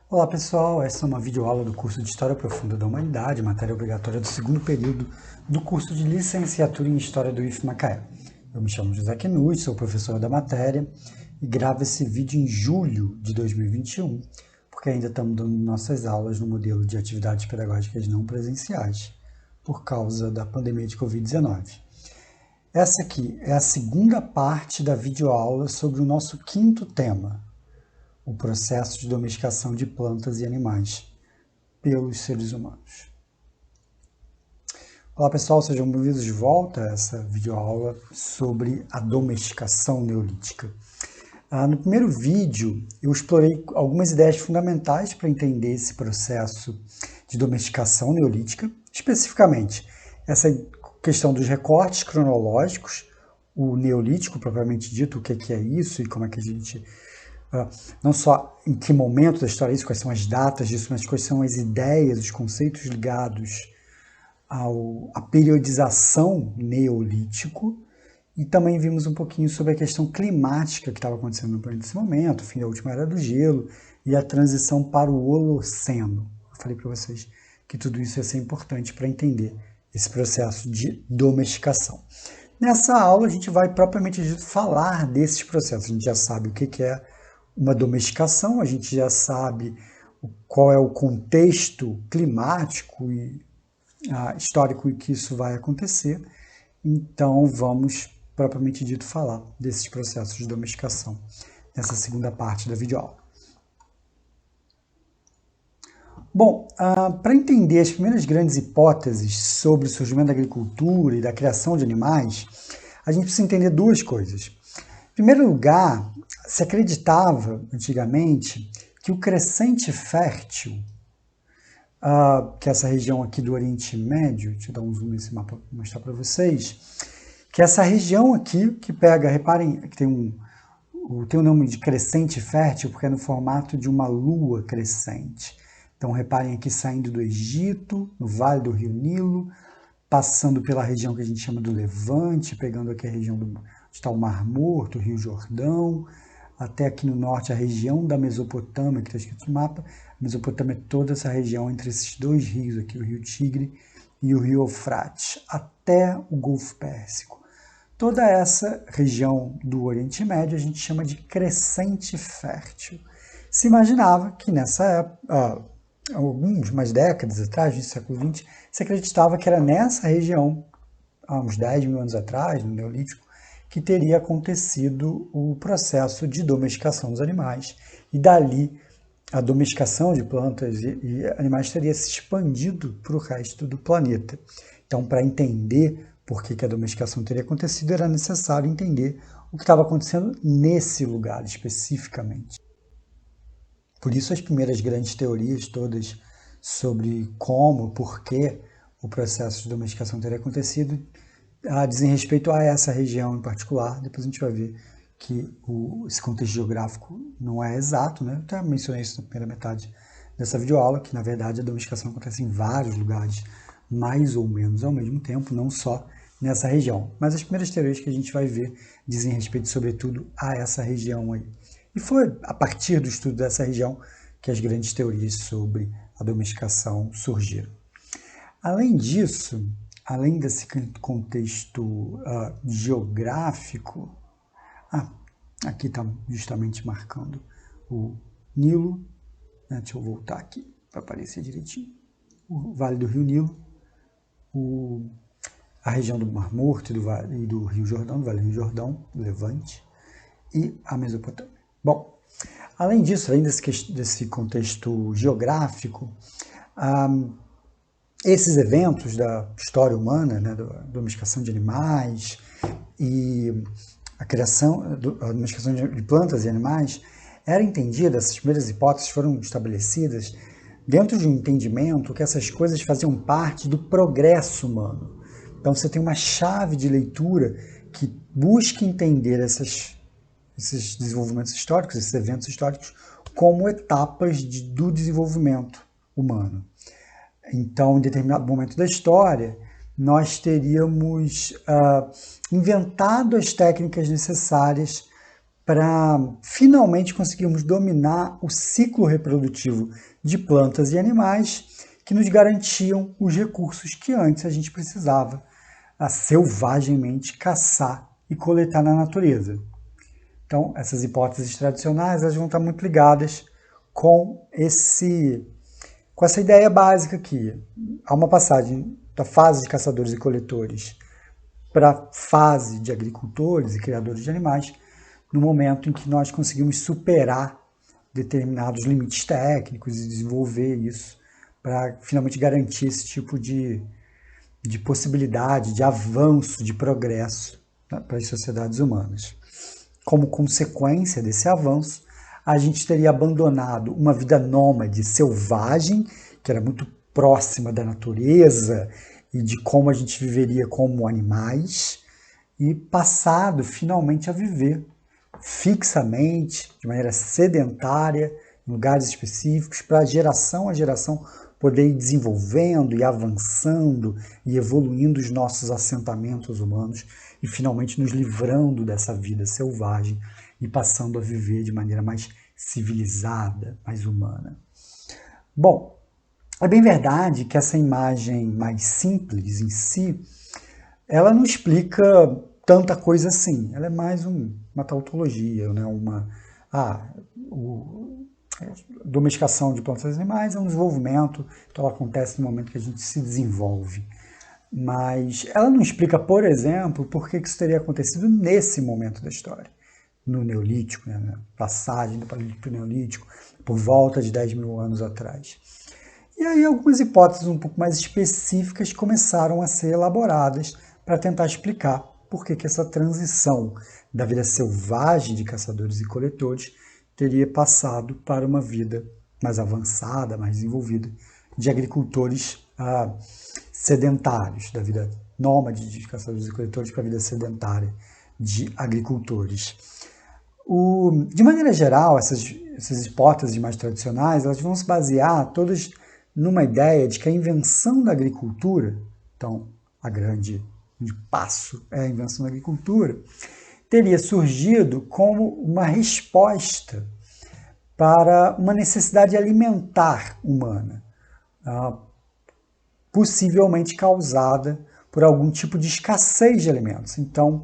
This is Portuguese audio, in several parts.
Olá pessoal, essa é uma videoaula do curso de História Profunda da Humanidade, matéria obrigatória do segundo período do curso de Licenciatura em História do IF Macaé. Eu me chamo José Knut, sou professor da matéria e gravo esse vídeo em julho de 2021, porque ainda estamos dando nossas aulas no modelo de atividades pedagógicas não presenciais, por causa da pandemia de Covid-19. Essa aqui é a segunda parte da videoaula sobre o nosso quinto tema, o processo de domesticação de plantas e animais pelos seres humanos. Olá pessoal, sejam bem-vindos de volta a essa videoaula sobre a domesticação neolítica. No primeiro vídeo, eu explorei algumas ideias fundamentais para entender esse processo de domesticação neolítica, especificamente essa questão dos recortes cronológicos, o neolítico propriamente dito, o que é isso e como é que a gente... não só em que momento da história é isso, quais são as datas disso, mas quais são as ideias, os conceitos ligados à periodização neolítico. E também vimos um pouquinho sobre a questão climática que estava acontecendo no planeta nesse momento, o fim da última era do gelo e a transição para o Holoceno. Eu falei para vocês que tudo isso ia ser importante para entender esse processo de domesticação. Nessa aula a gente vai propriamente dito falar desses processos. A gente já sabe o que é uma domesticação, a gente já sabe qual é o contexto climático e histórico em que isso vai acontecer. Então vamos propriamente dito falar desses processos de domesticação nessa segunda parte da videoaula. Bom, para entender as primeiras grandes hipóteses sobre o surgimento da agricultura e da criação de animais, a gente precisa entender duas coisas. Em primeiro lugar, se acreditava antigamente que o crescente fértil, que é essa região aqui do Oriente Médio, deixa eu dar um zoom nesse mapa para mostrar para vocês, que essa região aqui que pega, reparem que tem o nome de crescente fértil porque é no formato de uma lua crescente. Então reparem aqui saindo do Egito, no Vale do Rio Nilo, passando pela região que a gente chama do Levante, pegando aqui a região onde está o Mar Morto, o Rio Jordão, até aqui no norte a região da Mesopotâmia, que está escrito no mapa. A Mesopotâmia é toda essa região entre esses dois rios aqui, o Rio Tigre e o Rio Eufrates, até o Golfo Pérsico. Toda essa região do Oriente Médio a gente chama de crescente fértil. Se imaginava que nessa época, algumas décadas atrás, no século XX, se acreditava que era nessa região, há uns 10 mil anos atrás, no Neolítico, que teria acontecido o processo de domesticação dos animais. E dali, a domesticação de plantas e animais teria se expandido para o resto do planeta. Então, para entender por que a domesticação teria acontecido, era necessário entender o que estava acontecendo nesse lugar especificamente. Por isso, as primeiras grandes teorias todas sobre como, por que o processo de domesticação teria acontecido, dizem respeito a essa região em particular. Depois a gente vai ver que esse contexto geográfico não é exato, né? Eu até mencionei isso na primeira metade dessa videoaula, que na verdade a domesticação acontece em vários lugares, mais ou menos ao mesmo tempo, não só nessa região. Mas as primeiras teorias que a gente vai ver dizem respeito, sobretudo, a essa região aí. E foi a partir do estudo dessa região que as grandes teorias sobre a domesticação surgiram. Além disso, além desse contexto geográfico, aqui está justamente marcando o Nilo, né? Deixa eu voltar aqui para aparecer direitinho, o Vale do Rio Nilo, a região do Mar Morto e do Rio Jordão, do Vale do Rio Jordão, do Levante e a Mesopotâmia. Bom, além disso, além desse contexto geográfico, esses eventos da história humana, né, da domesticação de animais e a domesticação de plantas e animais, era entendida, essas primeiras hipóteses foram estabelecidas dentro de um entendimento que essas coisas faziam parte do progresso humano. Então você tem uma chave de leitura que busca entender esses desenvolvimentos históricos, esses eventos históricos, como etapas do desenvolvimento humano. Então, em determinado momento da história, nós teríamos inventado as técnicas necessárias para finalmente conseguirmos dominar o ciclo reprodutivo de plantas e animais que nos garantiam os recursos que antes a gente precisava selvagemmente caçar e coletar na natureza. Então, essas hipóteses tradicionais elas vão estar muito ligadas com essa ideia básica que há uma passagem da fase de caçadores e coletores para a fase de agricultores e criadores de animais, no momento em que nós conseguimos superar determinados limites técnicos e desenvolver isso para finalmente garantir esse tipo de possibilidade, de avanço, de progresso, né, para as sociedades humanas. Como consequência desse avanço, a gente teria abandonado uma vida nômade selvagem, que era muito próxima da natureza e de como a gente viveria como animais, e passado finalmente a viver fixamente, de maneira sedentária, em lugares específicos, para geração a geração poder ir desenvolvendo e avançando e evoluindo os nossos assentamentos humanos e finalmente nos livrando dessa vida selvagem e passando a viver de maneira mais civilizada, mais humana. Bom, é bem verdade que essa imagem mais simples em si, ela não explica tanta coisa assim. Ela é mais uma tautologia, né? Domesticação de plantas e animais é um desenvolvimento, então ela acontece no momento que a gente se desenvolve. Mas ela não explica, por exemplo, por que isso teria acontecido nesse momento da história, no Neolítico, né? Na passagem do Paleolítico para o Neolítico, por volta de 10 mil anos atrás. E aí algumas hipóteses um pouco mais específicas começaram a ser elaboradas para tentar explicar por que essa transição da vida selvagem de caçadores e coletores teria passado para uma vida mais avançada, mais desenvolvida, de agricultores sedentários, da vida nômade de caçadores e coletores para a vida sedentária de agricultores. De maneira geral, essas hipóteses mais tradicionais, elas vão se basear todas numa ideia de que a invenção da agricultura, então a grande passo é a invenção da agricultura, teria surgido como uma resposta para uma necessidade alimentar humana, possivelmente causada por algum tipo de escassez de alimentos. Então,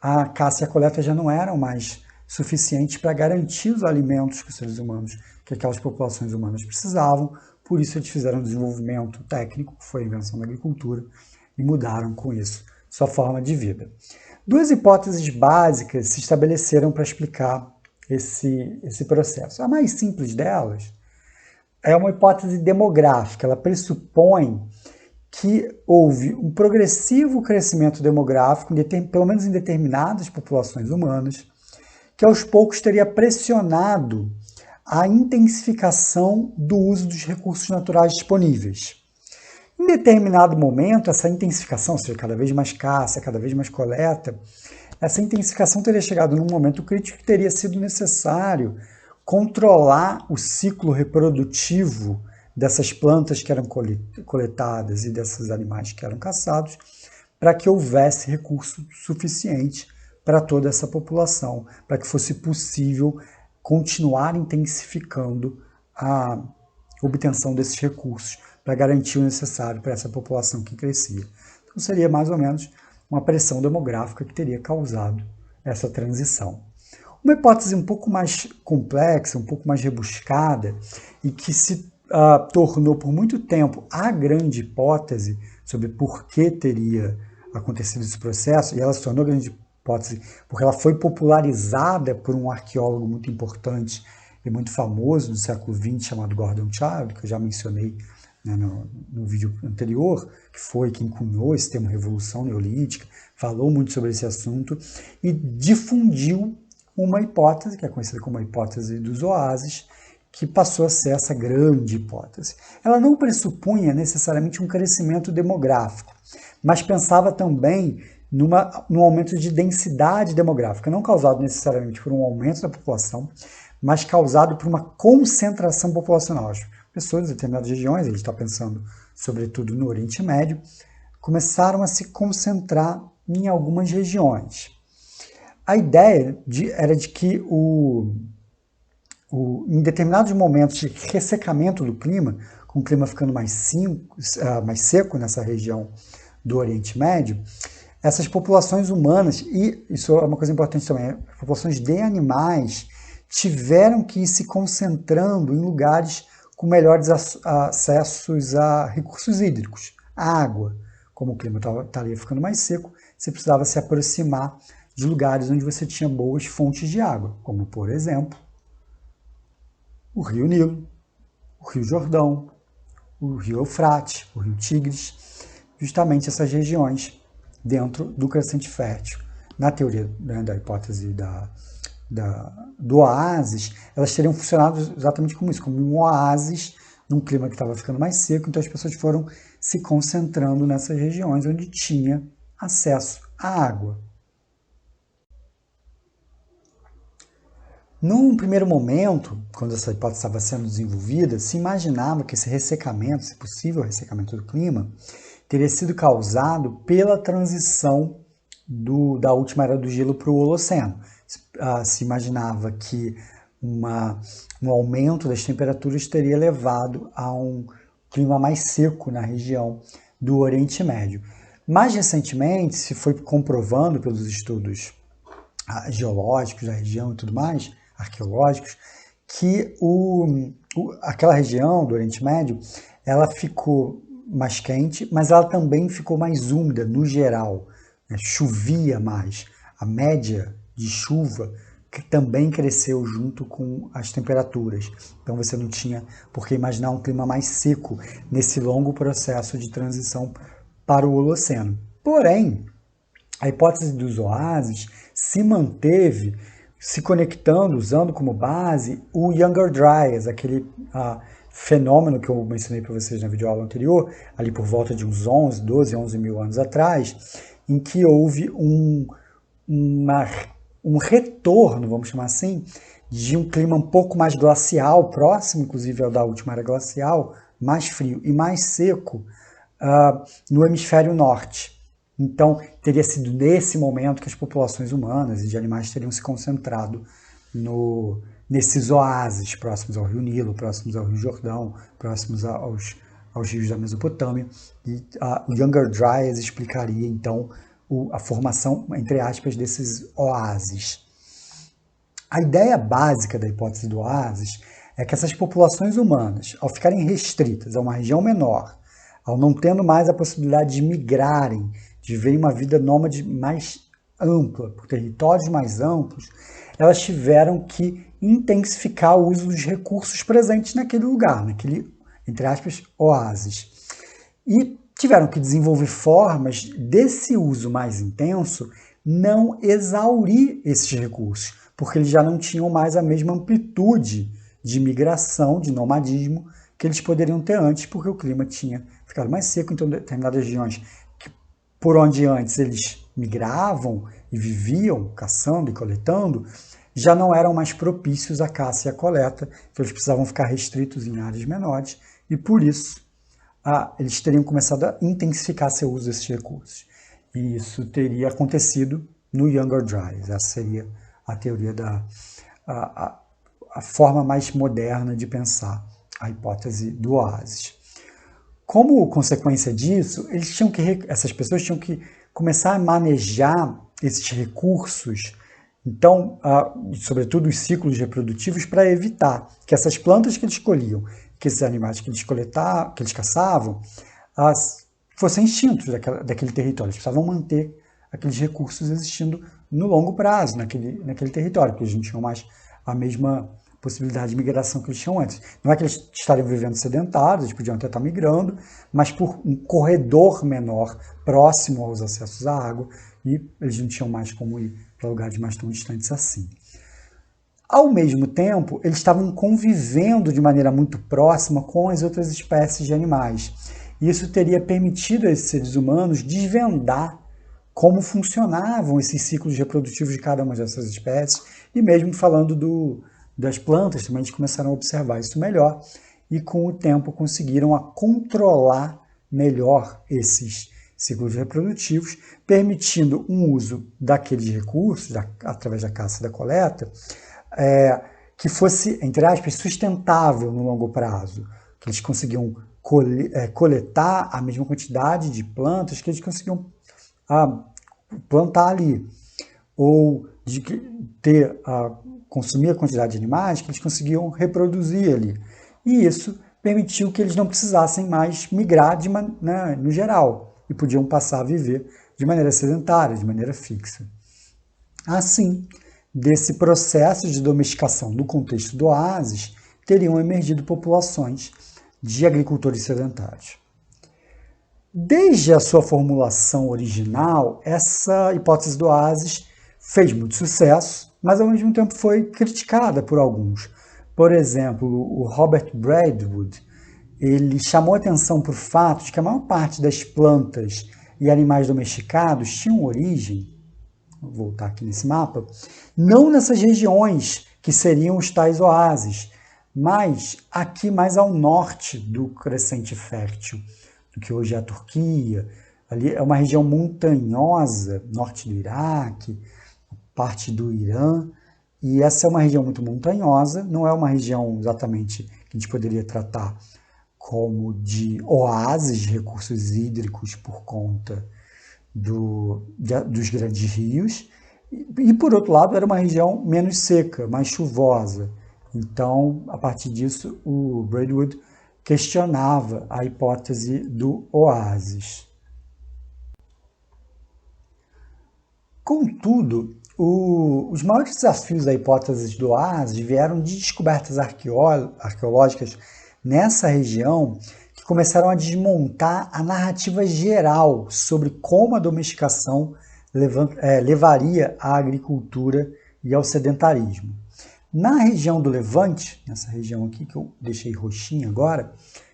a caça e a coleta já não eram mais suficientes para garantir os alimentos que os seres humanos, que aquelas populações humanas precisavam, por isso eles fizeram um desenvolvimento técnico, que foi a invenção da agricultura, e mudaram com isso sua forma de vida. Duas hipóteses básicas se estabeleceram para explicar esse processo. A mais simples delas é uma hipótese demográfica. Ela pressupõe que houve um progressivo crescimento demográfico, pelo menos em determinadas populações humanas, que aos poucos teria pressionado a intensificação do uso dos recursos naturais disponíveis. Em determinado momento, essa intensificação, ou seja, cada vez mais caça, cada vez mais coleta, essa intensificação teria chegado num momento crítico que teria sido necessário controlar o ciclo reprodutivo dessas plantas que eram coletadas e desses animais que eram caçados, para que houvesse recurso suficiente para toda essa população, para que fosse possível continuar intensificando a obtenção desses recursos, para garantir o necessário para essa população que crescia. Então seria mais ou menos uma pressão demográfica que teria causado essa transição. Uma hipótese um pouco mais complexa, um pouco mais rebuscada, e que se tornou por muito tempo a grande hipótese sobre por que teria acontecido esse processo, e ela se tornou a grande hipótese porque ela foi popularizada por um arqueólogo muito importante e muito famoso do século XX, chamado Gordon Childe, que eu já mencionei, né, no vídeo anterior, que foi quem cunhou esse termo Revolução Neolítica, falou muito sobre esse assunto e difundiu uma hipótese, que é conhecida como a hipótese dos oásis, que passou a ser essa grande hipótese. Ela não pressupunha necessariamente um crescimento demográfico, mas pensava também num aumento de densidade demográfica, não causado necessariamente por um aumento da população, mas causado por uma concentração populacional. As pessoas de determinadas regiões, a gente está pensando sobretudo no Oriente Médio, começaram a se concentrar em algumas regiões. A ideia era de que em determinados momentos de ressecamento do clima, com o clima ficando mais seco nessa região do Oriente Médio, essas populações humanas, e isso é uma coisa importante também, populações de animais tiveram que ir se concentrando em lugares com melhores acessos a recursos hídricos, a água. Como o clima estaria ficando mais seco, você precisava se aproximar de lugares onde você tinha boas fontes de água, como, por exemplo, o Rio Nilo, o Rio Jordão, o Rio Eufrates, o Rio Tigres, justamente essas regiões dentro do crescente fértil. Na teoria, né, da hipótese do oásis, elas teriam funcionado exatamente como isso, como um oásis num clima que estava ficando mais seco, então as pessoas foram se concentrando nessas regiões onde tinha acesso à água. Num primeiro momento, quando essa hipótese estava sendo desenvolvida, se imaginava que esse ressecamento, esse possível ressecamento do clima, teria sido causado pela transição da última era do gelo para o Holoceno. Se imaginava que um aumento das temperaturas teria levado a um clima mais seco na região do Oriente Médio. Mais recentemente, se foi comprovando pelos estudos geológicos da região e tudo mais, arqueológicos, que aquela região do Oriente Médio, ela ficou mais quente, mas ela também ficou mais úmida no geral, né? Chovia mais. A média de chuva que também cresceu junto com as temperaturas. Então você não tinha por que imaginar um clima mais seco nesse longo processo de transição para o Holoceno. Porém, a hipótese dos oásis se manteve se conectando, usando como base o Younger Dryas, aquele fenômeno que eu mencionei para vocês na videoaula anterior, ali por volta de uns 11 mil anos atrás, em que houve um retorno, vamos chamar assim, de um clima um pouco mais glacial, próximo inclusive ao da última era glacial, mais frio e mais seco, no hemisfério norte. Então, teria sido nesse momento que as populações humanas e de animais teriam se concentrado nesses oásis próximos ao Rio Nilo, próximos ao Rio Jordão, próximos aos rios da Mesopotâmia. E o Younger Dryas explicaria, então, a formação, entre aspas, desses oásis. A ideia básica da hipótese do oásis é que essas populações humanas, ao ficarem restritas a uma região menor, ao não tendo mais a possibilidade de migrarem, de viverem uma vida nômade mais ampla, por territórios mais amplos, elas tiveram que intensificar o uso dos recursos presentes naquele lugar, naquele, entre aspas, oásis. E tiveram que desenvolver formas desse uso mais intenso não exaurir esses recursos, porque eles já não tinham mais a mesma amplitude de migração, de nomadismo, que eles poderiam ter antes, porque o clima tinha ficado mais seco, então determinadas regiões por onde antes eles migravam e viviam caçando e coletando, já não eram mais propícios à caça e à coleta, então eles precisavam ficar restritos em áreas menores, e por isso eles teriam começado a intensificar seu uso desses recursos. E isso teria acontecido no Younger Dryas. Essa seria a teoria a forma mais moderna de pensar a hipótese do oásis. Como consequência disso, essas pessoas tinham que começar a manejar esses recursos, então, sobretudo os ciclos reprodutivos, para evitar que essas plantas que eles colhiam, que esses animais que eles caçavam, fossem extintos daquele território. Eles precisavam manter aqueles recursos existindo no longo prazo naquele território, porque eles não tinham mais a mesma possibilidade de migração que eles tinham antes. Não é que eles estariam vivendo sedentários, eles podiam até estar migrando, mas por um corredor menor, próximo aos acessos à água, e eles não tinham mais como ir para lugares mais tão distantes assim. Ao mesmo tempo, eles estavam convivendo de maneira muito próxima com as outras espécies de animais. Isso teria permitido a esses seres humanos desvendar como funcionavam esses ciclos reprodutivos de cada uma dessas espécies, e mesmo falando das plantas, também eles começaram a observar isso melhor, e com o tempo conseguiram controlar melhor esses ciclos reprodutivos, permitindo um uso daqueles recursos, através da caça e da coleta, que fosse, entre aspas, sustentável no longo prazo, que eles conseguiam coletar a mesma quantidade de plantas que eles conseguiam plantar ali, ou de consumir a quantidade de animais que eles conseguiam reproduzir ali. E isso permitiu que eles não precisassem mais migrar no geral, e podiam passar a viver de maneira sedentária, de maneira fixa. Assim, desse processo de domesticação no contexto do oásis, teriam emergido populações de agricultores sedentários. Desde a sua formulação original, essa hipótese do oásis fez muito sucesso, mas ao mesmo tempo foi criticada por alguns. Por exemplo, o Robert Braidwood, ele chamou atenção para o fato de que a maior parte das plantas e animais domesticados tinham origem, vou voltar aqui nesse mapa, não nessas regiões que seriam os tais oásis, mas aqui mais ao norte do crescente fértil, do que hoje é a Turquia. Ali é uma região montanhosa, norte do Iraque, parte do Irã, e essa é uma região muito montanhosa, não é uma região exatamente que a gente poderia tratar como de oásis de recursos hídricos por conta dos grandes rios, e por outro lado era uma região menos seca, mais chuvosa. Então, a partir disso, o Braidwood questionava a hipótese do oásis. Contudo, os maiores desafios da hipótese do oásis vieram de descobertas arqueológicas nessa região que começaram a desmontar a narrativa geral sobre como a domesticação levaria à agricultura e ao sedentarismo. Na região do Levante, nessa região aqui que eu deixei roxinha agora,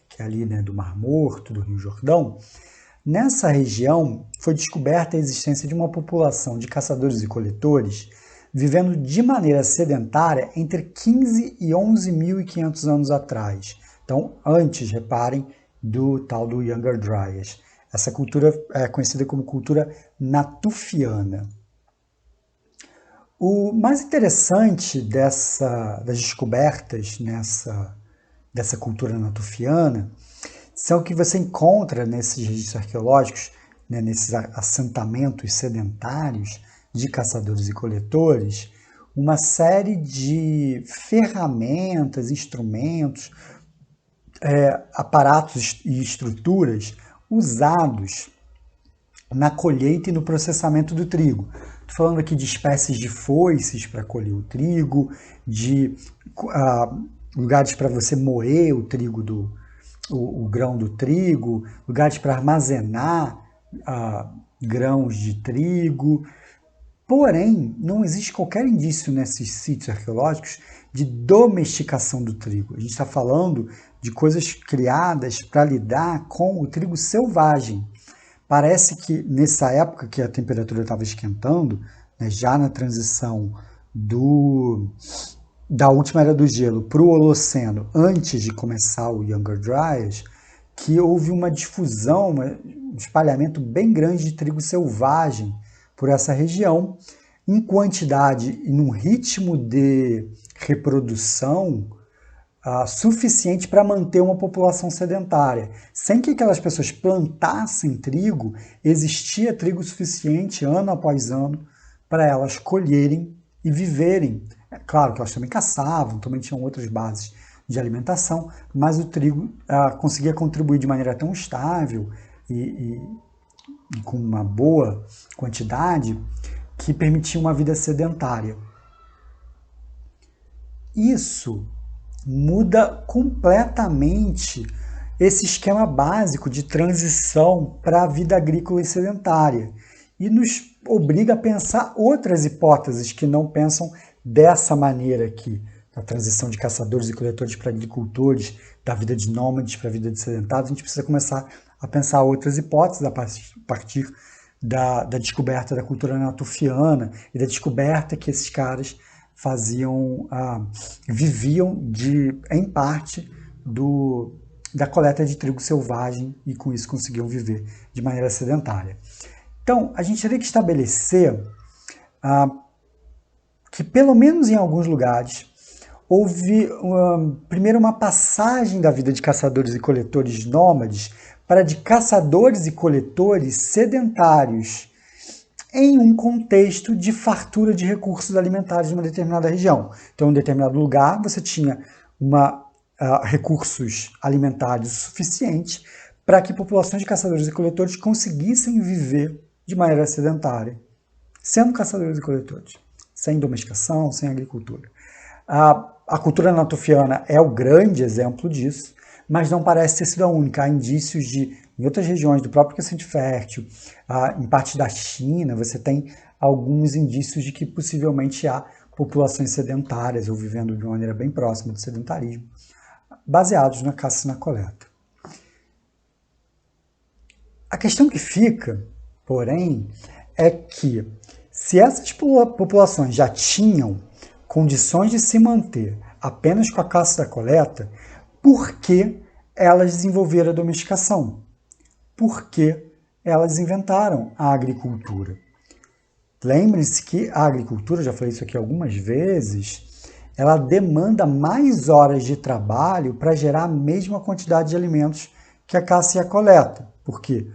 que é ali, né, do Mar Morto, do Rio Jordão, nessa região foi descoberta a existência de uma população de caçadores e coletores vivendo de maneira sedentária entre 15 e 11.500 anos atrás. Então, antes, reparem, do tal do Younger Dryas. Essa cultura é conhecida como cultura natufiana. O mais interessante das descobertas dessa cultura natufiana são que você encontra nesses registros arqueológicos, né, nesses assentamentos sedentários de caçadores e coletores, uma série de ferramentas, instrumentos, aparatos e estruturas usados na colheita e no processamento do trigo. Estou falando aqui de espécies de foices para colher o trigo, de lugares para você moer o trigo o grão do trigo, lugares para armazenar grãos de trigo. Porém, não existe qualquer indício nesses sítios arqueológicos de domesticação do trigo. A gente está falando de coisas criadas para lidar com o trigo selvagem. Parece que nessa época que a temperatura estava esquentando, né, já na transição da última era do gelo para o Holoceno, antes de começar o Younger Dryas, que houve uma difusão, um espalhamento bem grande de trigo selvagem por essa região, em quantidade e num ritmo de reprodução suficiente para manter uma população sedentária. Sem que aquelas pessoas plantassem trigo, existia trigo suficiente ano após ano para elas colherem e viverem. É claro que elas também caçavam, também tinham outras bases de alimentação, mas o trigo conseguia contribuir de maneira tão estável e com uma boa quantidade que permitia uma vida sedentária. Isso muda completamente esse esquema básico de transição para a vida agrícola e sedentária e nos obriga a pensar outras hipóteses que não pensam dessa maneira aqui, da transição de caçadores e coletores para agricultores, da vida de nômades para a vida de sedentários. A gente precisa começar a pensar outras hipóteses a partir da descoberta da cultura natufiana e da descoberta que esses caras viviam em parte da coleta de trigo selvagem e com isso conseguiam viver de maneira sedentária. Então, a gente teria que estabelecer que, pelo menos em alguns lugares, houve primeiro uma passagem da vida de caçadores e coletores nômades para de caçadores e coletores sedentários, em um contexto de fartura de recursos alimentares de uma determinada região. Então, em um determinado lugar, você tinha recursos alimentares suficientes para que populações de caçadores e coletores conseguissem viver de maneira sedentária, sendo caçadores e coletores, sem domesticação, sem agricultura. A cultura natufiana é o grande exemplo disso, mas não parece ter sido a única. Há indícios de, em outras regiões do próprio Crescente Fértil, em parte da China, você tem alguns indícios de que possivelmente há populações sedentárias ou vivendo de uma maneira bem próxima do sedentarismo, baseados na caça e na coleta. A questão que fica, porém, é que se essas populações já tinham condições de se manter apenas com a caça e a coleta, por que elas desenvolveram a domesticação? Por que elas inventaram a agricultura? Lembre-se que a agricultura, já falei isso aqui algumas vezes, ela demanda mais horas de trabalho para gerar a mesma quantidade de alimentos que a caça e a coleta. Por quê?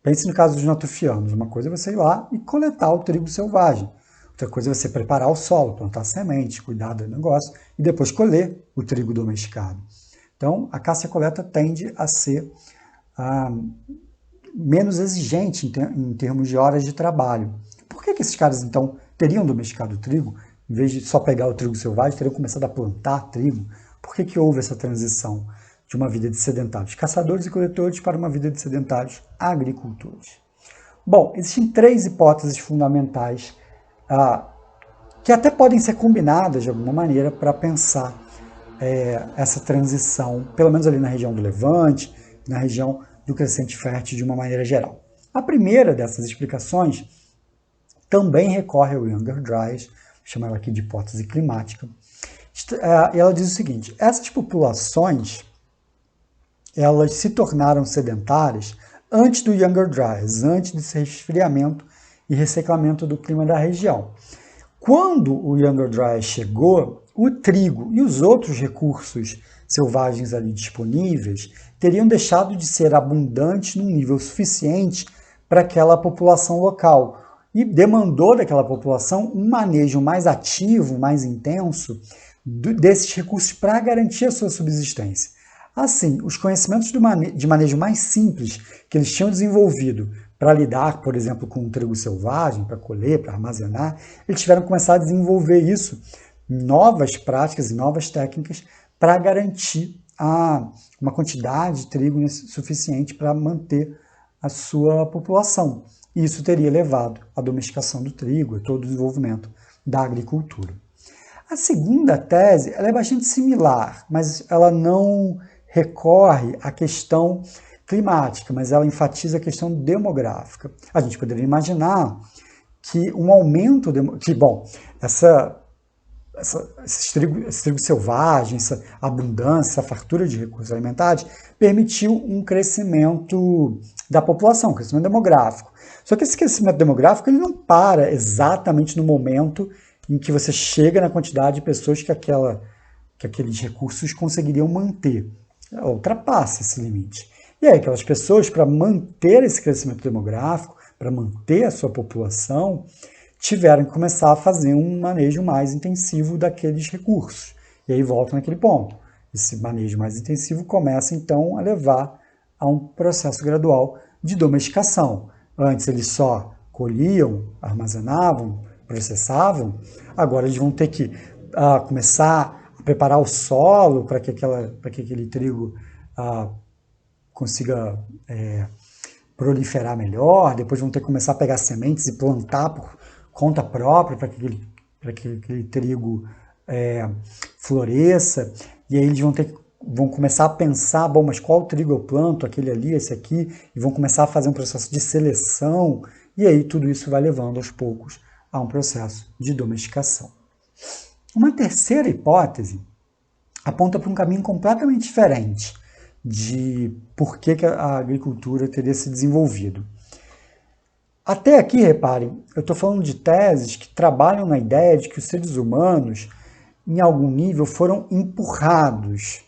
Pense no caso dos natufianos. Uma coisa é você ir lá e coletar o trigo selvagem. Outra coisa é você preparar o solo, plantar semente, cuidar do negócio e depois colher o trigo domesticado. Então, a caça e a coleta tende a ser menos exigente em termos de horas de trabalho. Por que esses caras, então, teriam domesticado o trigo? Em vez de só pegar o trigo selvagem, teriam começado a plantar trigo? Por que houve essa transição de uma vida de sedentários caçadores e coletores para uma vida de sedentários agricultores? Bom, existem 3 hipóteses fundamentais que até podem ser combinadas de alguma maneira para pensar essa transição, pelo menos ali na região do Levante, na região do Crescente Fértil de uma maneira geral. A primeira dessas explicações também recorre ao Younger Dryas, chama ela aqui de hipótese climática. Ela diz o seguinte: essas populações elas se tornaram sedentárias antes do Younger Dryas, antes desse resfriamento e ressecamento do clima da região. Quando o Younger Dryas chegou, o trigo e os outros recursos selvagens ali disponíveis teriam deixado de ser abundantes num nível suficiente para aquela população local e demandou daquela população um manejo mais ativo, mais intenso desses recursos para garantir a sua subsistência. Assim, os conhecimentos de manejo mais simples que eles tinham desenvolvido para lidar, por exemplo, com o trigo selvagem, para colher, para armazenar, eles tiveram que começar a desenvolver isso, novas práticas e novas técnicas para garantir uma quantidade de trigo suficiente para manter a sua população. E isso teria levado à domesticação do trigo, a todo o desenvolvimento da agricultura. A segunda tese ela é bastante similar, mas ela não recorre à questão climática, mas ela enfatiza a questão demográfica. A gente poderia imaginar que um aumento, esse trigo selvagem, essa abundância, essa fartura de recursos alimentares, permitiu um crescimento da população, um crescimento demográfico. Só que esse crescimento demográfico ele não para exatamente no momento em que você chega na quantidade de pessoas que aqueles recursos conseguiriam manter. Ultrapassa esse limite. E aí, aquelas pessoas, para manter esse crescimento demográfico, para manter a sua população, tiveram que começar a fazer um manejo mais intensivo daqueles recursos. E aí volta naquele ponto. Esse manejo mais intensivo começa, então, a levar a um processo gradual de domesticação. Antes eles só colhiam, armazenavam, processavam, agora eles vão ter que começar a preparar o solo para que aquele trigo consiga proliferar melhor, depois vão ter que começar a pegar sementes e plantar por conta própria para que aquele trigo floresça, e aí eles vão começar a pensar, bom, mas qual trigo eu planto, aquele ali, esse aqui, e vão começar a fazer um processo de seleção, e aí tudo isso vai levando aos poucos a um processo de domesticação. Uma terceira hipótese aponta para um caminho completamente diferente de por que a agricultura teria se desenvolvido. Até aqui, reparem, eu estou falando de teses que trabalham na ideia de que os seres humanos, em algum nível, foram empurrados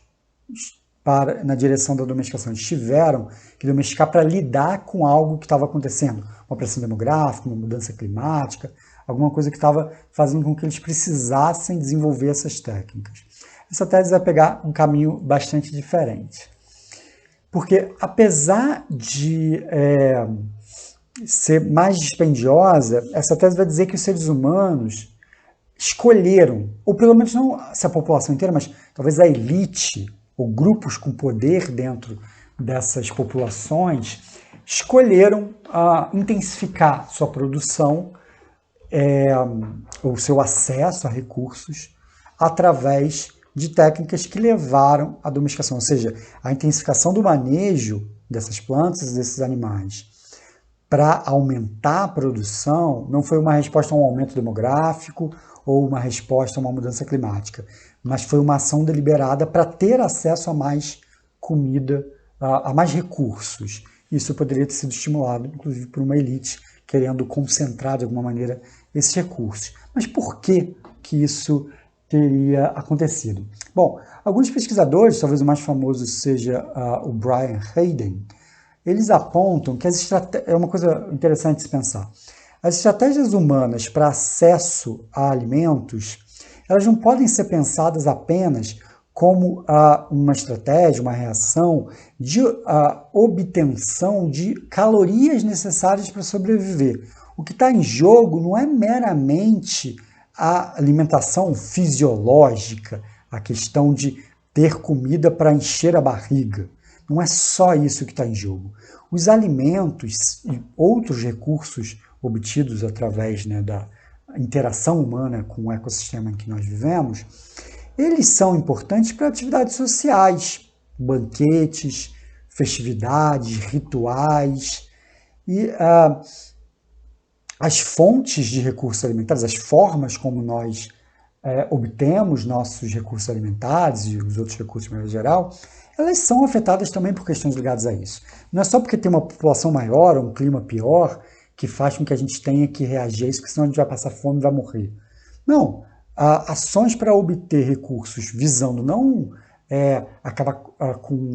na direção da domesticação. Eles tiveram que domesticar para lidar com algo que estava acontecendo, uma pressão demográfica, uma mudança climática, alguma coisa que estava fazendo com que eles precisassem desenvolver essas técnicas. Essa tese vai pegar um caminho bastante diferente. Porque, apesar de ser mais dispendiosa, essa tese vai dizer que os seres humanos escolheram, ou pelo menos não se a população inteira, mas talvez a elite, ou grupos com poder dentro dessas populações, escolheram intensificar sua produção, ou seu acesso a recursos, através de técnicas que levaram à domesticação, ou seja, a intensificação do manejo dessas plantas e desses animais para aumentar a produção não foi uma resposta a um aumento demográfico ou uma resposta a uma mudança climática, mas foi uma ação deliberada para ter acesso a mais comida, a mais recursos. Isso poderia ter sido estimulado, inclusive, por uma elite querendo concentrar de alguma maneira esses recursos. Mas por que isso teria acontecido? Bom, alguns pesquisadores, talvez o mais famoso seja o Brian Hayden, eles apontam que é uma coisa interessante de se pensar. As estratégias humanas para acesso a alimentos, elas não podem ser pensadas apenas como uma estratégia, uma reação de obtenção de calorias necessárias para sobreviver. O que está em jogo não é meramente a alimentação fisiológica, a questão de ter comida para encher a barriga. Não é só isso que está em jogo. Os alimentos e outros recursos obtidos através da interação humana com o ecossistema em que nós vivemos, eles são importantes para atividades sociais, banquetes, festividades, rituais e as fontes de recursos alimentares, as formas como nós obtemos nossos recursos alimentares e os outros recursos de maneira geral, elas são afetadas também por questões ligadas a isso. Não é só porque tem uma população maior ou um clima pior que faz com que a gente tenha que reagir a isso, porque senão a gente vai passar fome e vai morrer. Não. Ações para obter recursos visando não acabar com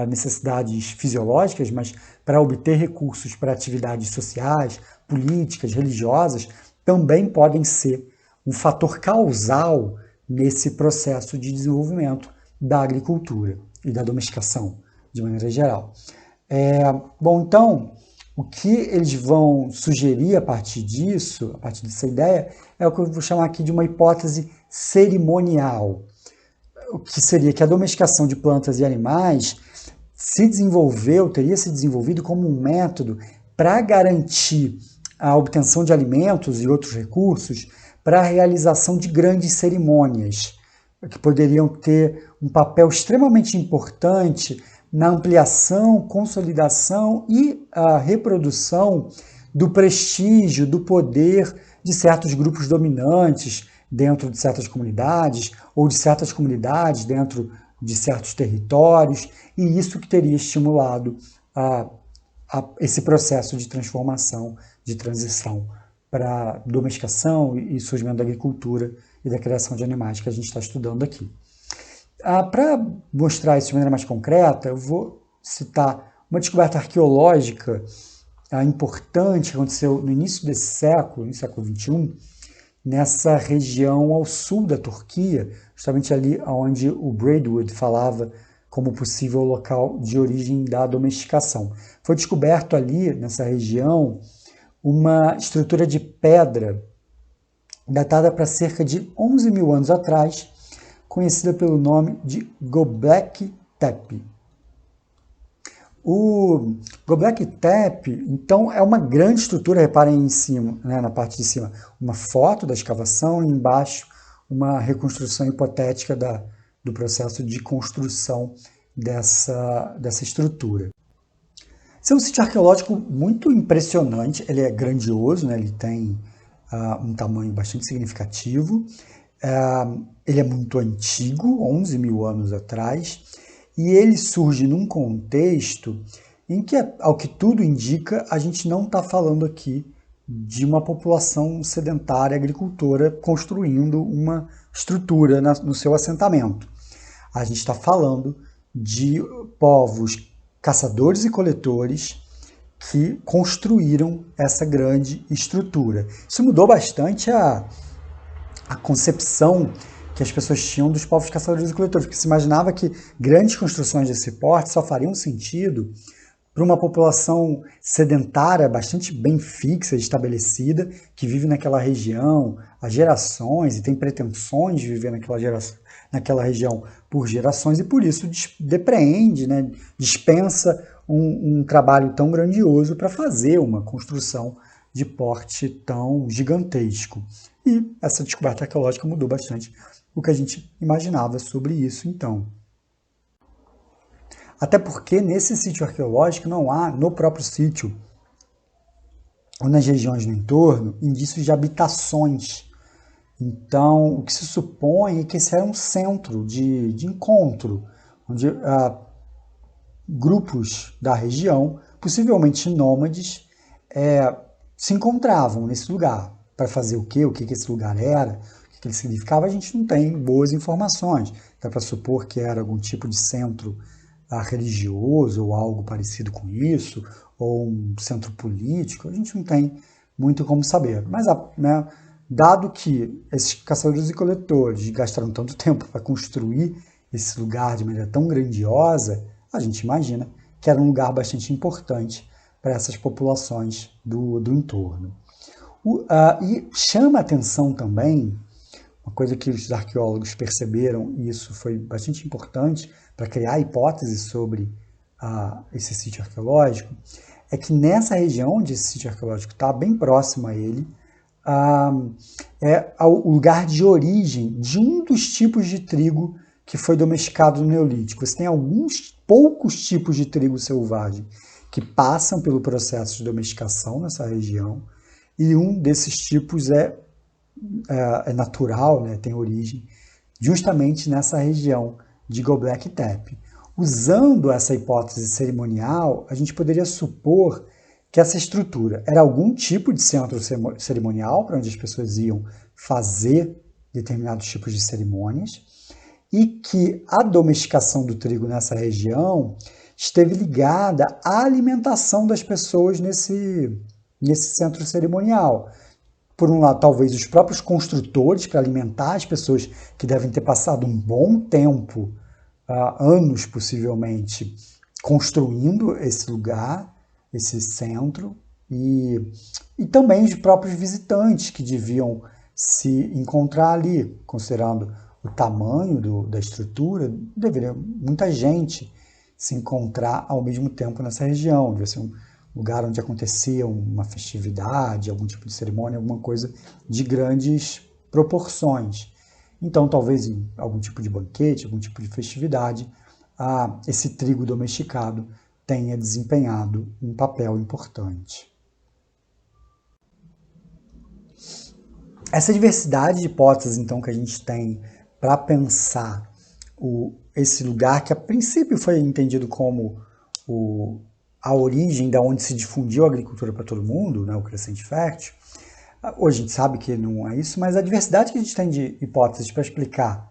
necessidades fisiológicas, mas para obter recursos para atividades sociais, políticas, religiosas, também podem ser um fator causal nesse processo de desenvolvimento da agricultura e da domesticação, de maneira geral. Bom, então, o que eles vão sugerir a partir disso, a partir dessa ideia, é o que eu vou chamar aqui de uma hipótese cerimonial, o que seria que a domesticação de plantas e animais teria se desenvolvido como um método para garantir a obtenção de alimentos e outros recursos para a realização de grandes cerimônias, que poderiam ter um papel extremamente importante na ampliação, consolidação e a reprodução do prestígio, do poder de certos grupos dominantes dentro de certas comunidades ou de certas comunidades dentro de certos territórios, e isso que teria estimulado esse processo de transformação, de transição para domesticação e surgimento da agricultura e da criação de animais que a gente está estudando aqui. Para mostrar isso de maneira mais concreta, eu vou citar uma descoberta arqueológica importante que aconteceu no início desse século, no século XXI, nessa região ao sul da Turquia, justamente ali onde o Braidwood falava como possível local de origem da domesticação. Foi descoberto ali, nessa região, uma estrutura de pedra datada para cerca de 11 mil anos atrás, conhecida pelo nome de Göbekli Tepe. O Göbekli Tepe, então, é uma grande estrutura, reparem em cima, na parte de cima, uma foto da escavação e embaixo uma reconstrução hipotética do processo de construção dessa estrutura. Esse é um sítio arqueológico muito impressionante, ele é grandioso, ele tem um tamanho bastante significativo, ele é muito antigo, 11 mil anos atrás, e ele surge num contexto em que, ao que tudo indica, a gente não está falando aqui de uma população sedentária agricultora construindo uma estrutura no seu assentamento. A gente está falando de povos caçadores e coletores que construíram essa grande estrutura. Isso mudou bastante a concepção que as pessoas tinham dos povos caçadores e coletores, porque se imaginava que grandes construções desse porte só fariam sentido para uma população sedentária bastante bem fixa, estabelecida, que vive naquela região há gerações e tem pretensões de viver naquela região por gerações e por isso depreende, né, dispensa um trabalho tão grandioso para fazer uma construção de porte tão gigantesco. E essa descoberta arqueológica mudou bastante o que a gente imaginava sobre isso então. Até porque nesse sítio arqueológico não há, no próprio sítio, ou nas regiões no entorno, indícios de habitações. Então, o que se supõe é que esse era um centro de encontro, onde grupos da região, possivelmente nômades, se encontravam nesse lugar. Para fazer o quê? O que esse lugar era? O que ele significava? A gente não tem boas informações. Dá para supor que era algum tipo de centro religioso ou algo parecido com isso, ou um centro político, a gente não tem muito como saber. Mas, né, dado que esses caçadores e coletores gastaram tanto tempo para construir esse lugar de maneira tão grandiosa, a gente imagina que era um lugar bastante importante para essas populações do entorno. E chama atenção também, uma coisa que os arqueólogos perceberam, e isso foi bastante importante para criar hipóteses sobre esse sítio arqueológico, é que nessa região onde esse sítio arqueológico está, bem próximo a ele, é o lugar de origem de um dos tipos de trigo que foi domesticado no Neolítico. Você tem alguns poucos tipos de trigo selvagem que passam pelo processo de domesticação nessa região, e um desses tipos é natural, né, tem origem justamente nessa região de Göbekli Tepe. Usando essa hipótese cerimonial, a gente poderia supor que essa estrutura era algum tipo de centro cerimonial para onde as pessoas iam fazer determinados tipos de cerimônias e que a domesticação do trigo nessa região esteve ligada à alimentação das pessoas nesse centro cerimonial. Por um lado, talvez os próprios construtores para alimentar as pessoas que devem ter passado um bom tempo, anos possivelmente, construindo esse lugar, esse centro, e também os próprios visitantes que deviam se encontrar ali, considerando o tamanho da estrutura, deveria muita gente se encontrar ao mesmo tempo nessa região, devia ser um lugar onde acontecia uma festividade, algum tipo de cerimônia, alguma coisa de grandes proporções. Então, talvez em algum tipo de banquete, algum tipo de festividade, esse trigo domesticado tenha desempenhado um papel importante. Essa diversidade de hipóteses, então, que a gente tem para pensar esse lugar, que a princípio foi entendido como a origem da onde se difundiu a agricultura para todo mundo, né, o Crescente Fértil. Hoje a gente sabe que não é isso, mas a diversidade que a gente tem de hipóteses para explicar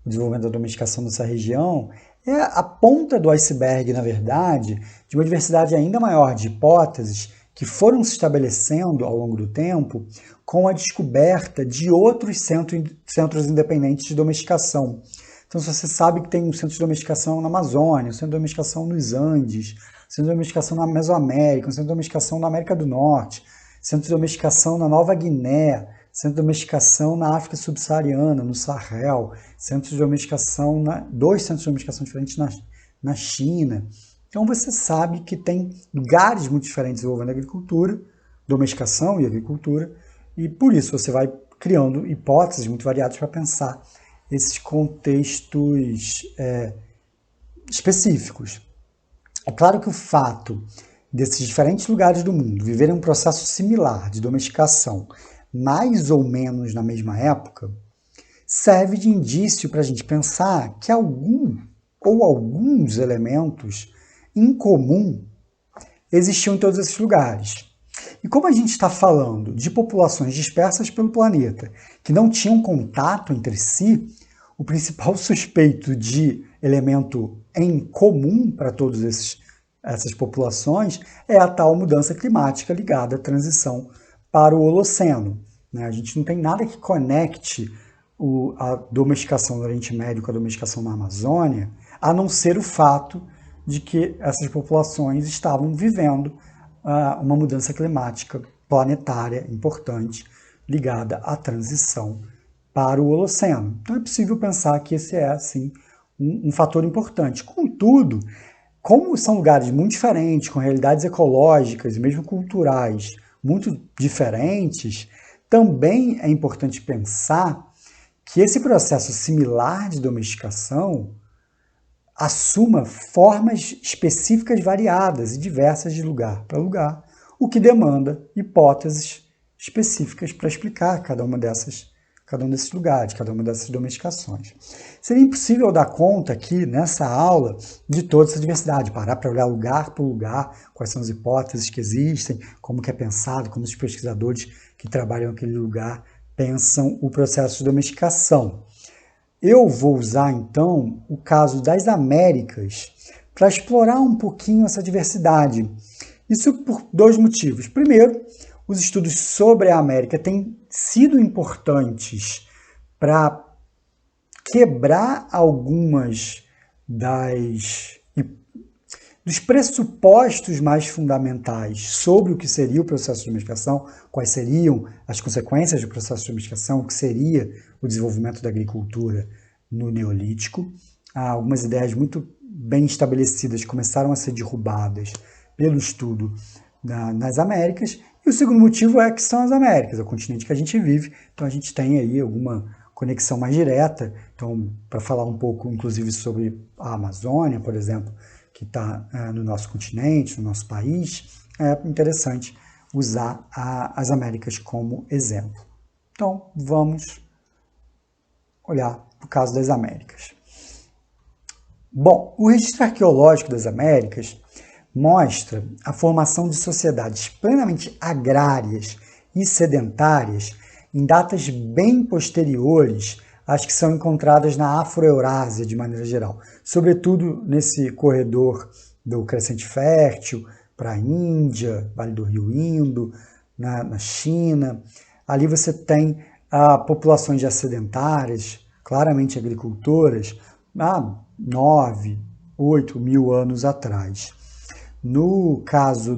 o desenvolvimento da domesticação dessa região é a ponta do iceberg, na verdade, de uma diversidade ainda maior de hipóteses que foram se estabelecendo ao longo do tempo com a descoberta de outros centros independentes de domesticação. Então, se você sabe que tem um centro de domesticação na Amazônia, um centro de domesticação nos Andes, centro de domesticação na Mesoamérica, um centro de domesticação na América do Norte, centro de domesticação na Nova Guiné, centro de domesticação na África Subsaariana, no Sahel, dois centros de domesticação diferentes na China. Então você sabe que tem lugares muito diferentes envolvendo agricultura, domesticação e agricultura, e por isso você vai criando hipóteses muito variadas para pensar esses contextos específicos. É claro que o fato desses diferentes lugares do mundo viverem um processo similar de domesticação, mais ou menos na mesma época, serve de indício para a gente pensar que algum ou alguns elementos em comum existiam em todos esses lugares. E como a gente está falando de populações dispersas pelo planeta, que não tinham contato entre si, o principal suspeito de elemento em comum para todas essas populações é a tal mudança climática ligada à transição para o Holoceno. A gente não tem nada que conecte a domesticação no Oriente Médio com a domesticação na Amazônia, a não ser o fato de que essas populações estavam vivendo uma mudança climática planetária importante ligada à transição para o Holoceno. Então é possível pensar que esse é, sim, um fator importante. Contudo, como são lugares muito diferentes, com realidades ecológicas e mesmo culturais muito diferentes, também é importante pensar que esse processo similar de domesticação assuma formas específicas variadas e diversas de lugar para lugar, o que demanda hipóteses específicas para explicar cada um desses lugares, cada uma dessas domesticações. Seria impossível dar conta aqui, nessa aula, de toda essa diversidade, parar para olhar lugar por lugar, quais são as hipóteses que existem, como que é pensado, como os pesquisadores que trabalham naquele lugar pensam o processo de domesticação. Eu vou usar, então, o caso das Américas para explorar um pouquinho essa diversidade. Isso por dois motivos. Primeiro, os estudos sobre a América têm sido importantes para quebrar algumas dos pressupostos mais fundamentais sobre o que seria o processo de domesticação, quais seriam as consequências do processo de domesticação, o que seria o desenvolvimento da agricultura no Neolítico. Algumas ideias muito bem estabelecidas começaram a ser derrubadas pelo estudo nas Américas. E o segundo motivo é que são as Américas, é o continente que a gente vive, então a gente tem aí alguma conexão mais direta. Então, para falar um pouco, inclusive, sobre a Amazônia, por exemplo, que está no nosso continente, no nosso país, é interessante usar as Américas como exemplo. Então, vamos olhar para o caso das Américas. Bom, o registro arqueológico das Américas mostra a formação de sociedades plenamente agrárias e sedentárias em datas bem posteriores às que são encontradas na Afro-Eurásia de maneira geral, sobretudo nesse corredor do Crescente Fértil para a Índia, Vale do Rio Indo, na China. Ali você tem populações já sedentárias, claramente agricultoras, há 9, 8 mil anos atrás. No caso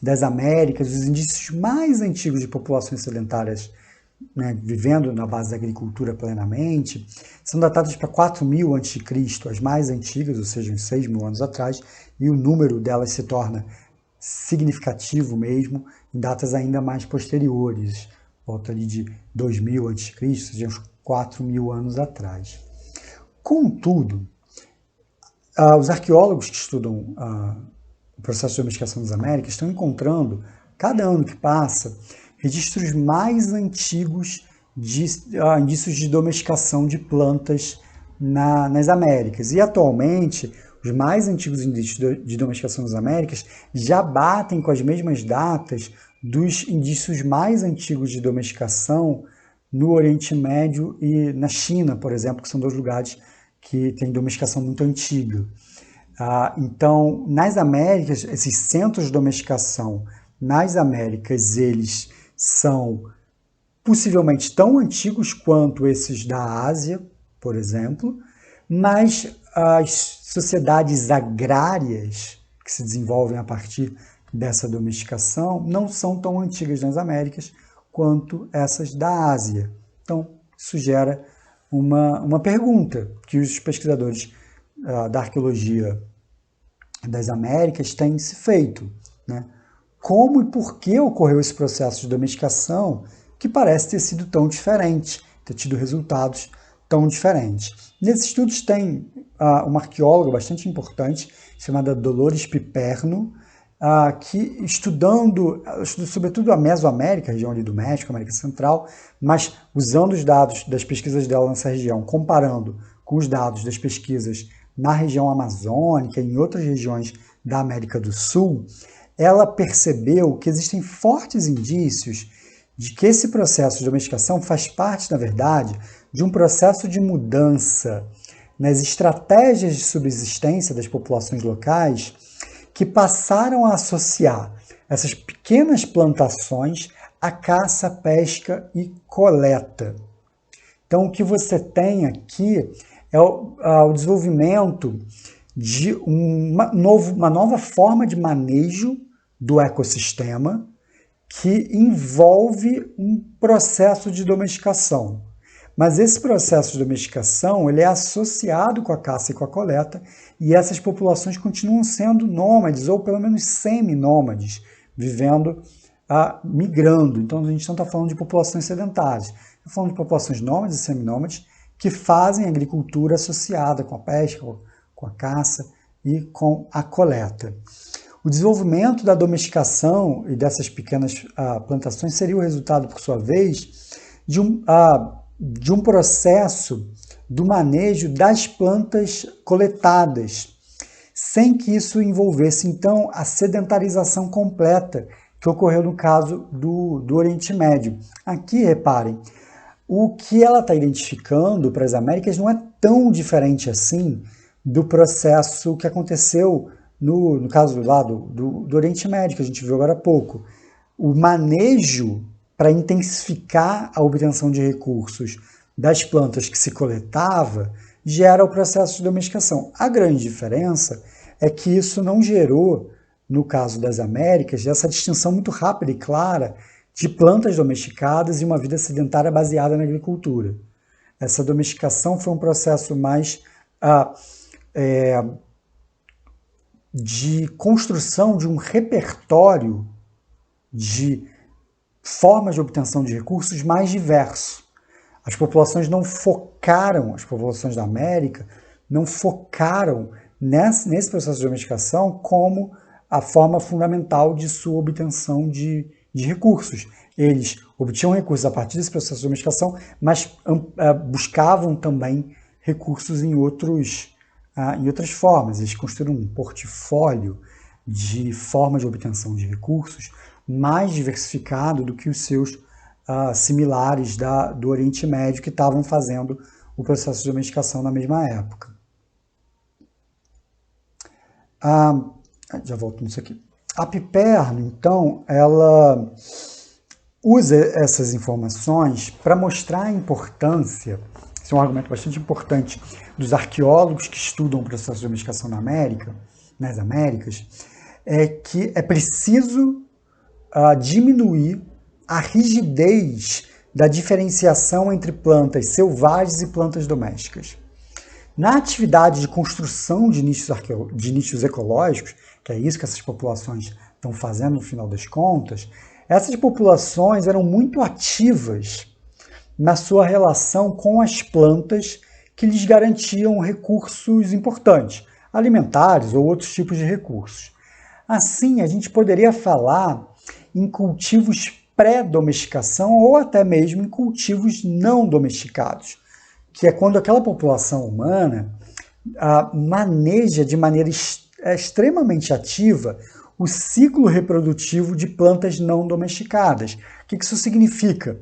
das Américas, os indícios mais antigos de populações sedentárias, vivendo na base da agricultura plenamente, são datados para 4.000 a.C., as mais antigas, ou seja, uns 6 mil anos atrás, e o número delas se torna significativo mesmo em datas ainda mais posteriores, volta ali de 2.000 a.C., ou seja, uns 4.000 anos atrás. Contudo, os arqueólogos que estudam o processo de domesticação das Américas estão encontrando, cada ano que passa, registros mais antigos de indícios de domesticação de plantas nas Américas. E atualmente, os mais antigos indícios de domesticação das Américas já batem com as mesmas datas dos indícios mais antigos de domesticação no Oriente Médio e na China, por exemplo, que são dois lugares que têm domesticação muito antiga. Então, nas Américas, esses centros de domesticação nas Américas, eles são possivelmente tão antigos quanto esses da Ásia, por exemplo, mas as sociedades agrárias que se desenvolvem a partir dessa domesticação não são tão antigas nas Américas quanto essas da Ásia. Então, isso gera uma pergunta que os pesquisadores da arqueologia das Américas têm se feito, Como e por que ocorreu esse processo de domesticação que parece ter sido tão diferente, ter tido resultados tão diferentes? Nesses estudos tem uma arqueóloga bastante importante, chamada Dolores Piperno, que estudando sobretudo a Mesoamérica, a região ali do México, América Central, mas usando os dados das pesquisas dela nessa região, comparando com os dados das pesquisas na região amazônica, em outras regiões da América do Sul, ela percebeu que existem fortes indícios de que esse processo de domesticação faz parte, na verdade, de um processo de mudança nas estratégias de subsistência das populações locais que passaram a associar essas pequenas plantações à caça, pesca e coleta. Então, o que você tem aqui é o desenvolvimento de uma nova forma de manejo do ecossistema que envolve um processo de domesticação. Mas esse processo de domesticação ele é associado com a caça e com a coleta, e essas populações continuam sendo nômades, ou pelo menos semi-nômades, vivendo, migrando. Então a gente não está falando de populações sedentárias, está falando de populações nômades e semi-nômades que fazem agricultura associada com a pesca, com a caça e com a coleta. O desenvolvimento da domesticação e dessas pequenas plantações seria o resultado, por sua vez, de um processo do manejo das plantas coletadas, sem que isso envolvesse, então, a sedentarização completa que ocorreu no caso do Oriente Médio. Aqui, reparem, o que ela está identificando para as Américas não é tão diferente assim do processo que aconteceu no caso lá do Oriente Médio, que a gente viu agora há pouco. O manejo para intensificar a obtenção de recursos das plantas que se coletava gera o processo de domesticação. A grande diferença é que isso não gerou, no caso das Américas, essa distinção muito rápida e clara de plantas domesticadas e uma vida sedentária baseada na agricultura. Essa domesticação foi um processo mais de construção de um repertório de formas de obtenção de recursos mais diverso. As populações da América não focaram nesse processo de domesticação como a forma fundamental de sua obtenção de recursos. Eles obtinham recursos a partir desse processo de domesticação, mas buscavam também recursos em outras formas. Eles construíram um portfólio de formas de obtenção de recursos mais diversificado do que os seus similares do Oriente Médio, que estavam fazendo o processo de domesticação na mesma época. Já volto nisso aqui. A Piperno, então, ela usa essas informações para mostrar a importância, esse é um argumento bastante importante, dos arqueólogos que estudam o processo de domesticação nas Américas, é que é preciso diminuir a rigidez da diferenciação entre plantas selvagens e plantas domésticas. Na atividade de construção de nichos ecológicos, que é isso que essas populações estão fazendo no final das contas, essas populações eram muito ativas na sua relação com as plantas que lhes garantiam recursos importantes, alimentares ou outros tipos de recursos. Assim, a gente poderia falar em cultivos pré-domesticação ou até mesmo em cultivos não domesticados, que é quando aquela população humana maneja de maneira extremamente ativa o ciclo reprodutivo de plantas não domesticadas. O que isso significa?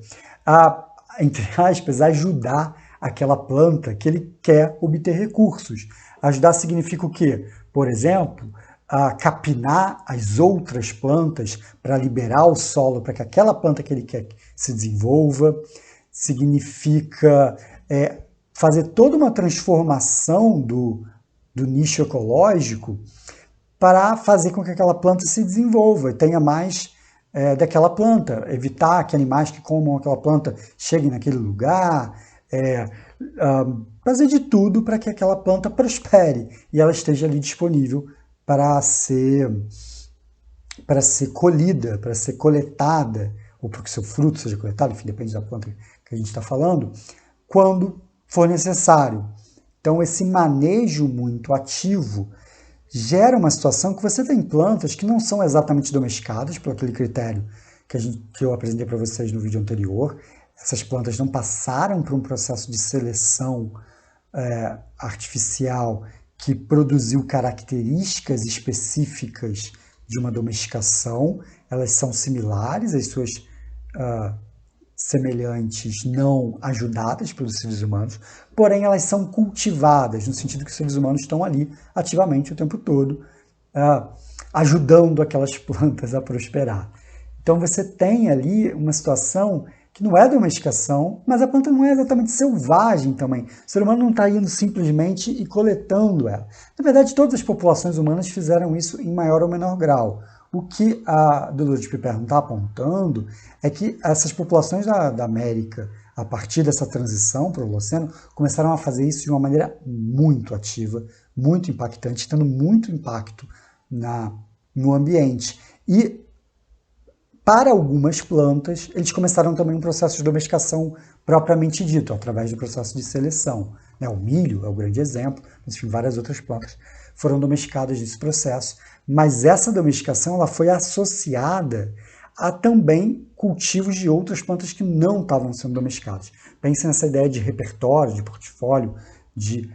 Entre aspas, ajudar aquela planta que ele quer obter recursos. Ajudar significa o quê? Por exemplo, capinar as outras plantas para liberar o solo para que aquela planta que ele quer se desenvolva. Significa fazer toda uma transformação do nicho ecológico para fazer com que aquela planta se desenvolva e tenha mais daquela planta, evitar que animais que comam aquela planta cheguem naquele lugar, fazer de tudo para que aquela planta prospere e ela esteja ali disponível para ser colhida, para ser coletada, ou para que seu fruto seja coletado, enfim, depende da planta que a gente está falando, quando for necessário. Então, esse manejo muito ativo gera uma situação que você tem plantas que não são exatamente domesticadas, por aquele critério que eu apresentei para vocês no vídeo anterior. Essas plantas não passaram por um processo de seleção artificial que produziu características específicas de uma domesticação. Elas são similares às suas semelhantes não ajudadas pelos seres humanos, porém elas são cultivadas, no sentido que os seres humanos estão ali ativamente o tempo todo, ajudando aquelas plantas a prosperar. Então você tem ali uma situação que não é domesticação, mas a planta não é exatamente selvagem também. O ser humano não está indo simplesmente e coletando ela. Na verdade, todas as populações humanas fizeram isso em maior ou menor grau. O que a Dolores Piper não está apontando é que essas populações da América, a partir dessa transição para o Holoceno, começaram a fazer isso de uma maneira muito ativa, muito impactante, tendo muito impacto no ambiente. E para algumas plantas, eles começaram também um processo de domesticação propriamente dito, através do processo de seleção. O milho é o grande exemplo, mas enfim, várias outras plantas foram domesticadas nesse processo, mas essa domesticação ela foi associada a também cultivos de outras plantas que não estavam sendo domesticadas. Pensem nessa ideia de repertório, de portfólio, de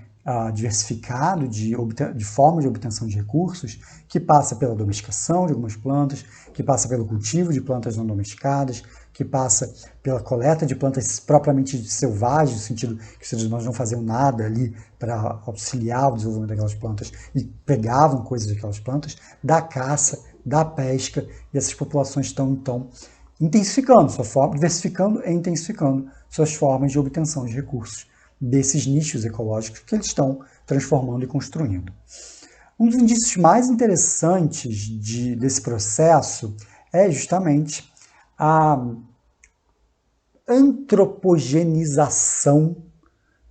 diversificado de forma de obtenção de recursos, que passa pela domesticação de algumas plantas, que passa pelo cultivo de plantas não domesticadas, que passa pela coleta de plantas propriamente selvagens, no sentido que os seres humanos não faziam nada ali para auxiliar o desenvolvimento daquelas plantas e pegavam coisas daquelas plantas, da caça, da pesca, e essas populações estão, então, intensificando sua forma, diversificando e intensificando suas formas de obtenção de recursos desses nichos ecológicos que eles estão transformando e construindo. Um dos indícios mais interessantes desse processo é justamente a antropogenização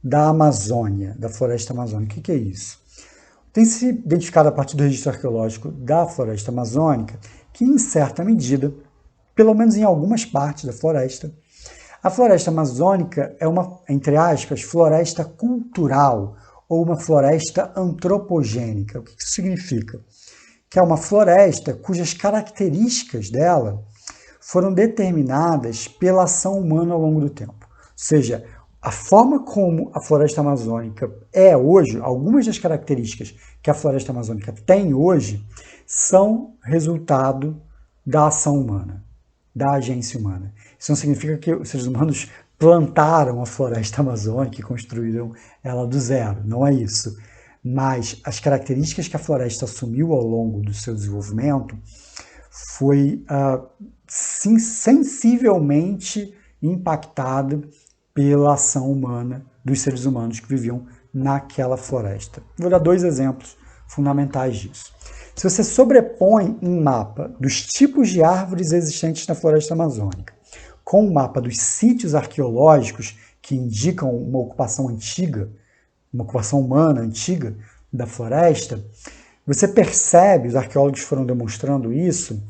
da Amazônia, da floresta amazônica. O que é isso? Tem se identificado a partir do registro arqueológico da floresta amazônica que, em certa medida, pelo menos em algumas partes da floresta, a floresta amazônica é uma, entre aspas, floresta cultural ou uma floresta antropogênica. O que isso significa? Que é uma floresta cujas características dela foram determinadas pela ação humana ao longo do tempo. Ou seja, a forma como a floresta amazônica é hoje, algumas das características que a floresta amazônica tem hoje, são resultado da ação humana, da agência humana. Isso não significa que os seres humanos plantaram a floresta amazônica e construíram ela do zero, não é isso. Mas as características que a floresta assumiu ao longo do seu desenvolvimento foi sensivelmente impactada pela ação humana dos seres humanos que viviam naquela floresta. Vou dar 2 exemplos fundamentais disso. Se você sobrepõe um mapa dos tipos de árvores existentes na floresta amazônica com um mapa dos sítios arqueológicos que indicam uma ocupação antiga, uma ocupação humana antiga da floresta, você percebe, os arqueólogos foram demonstrando isso,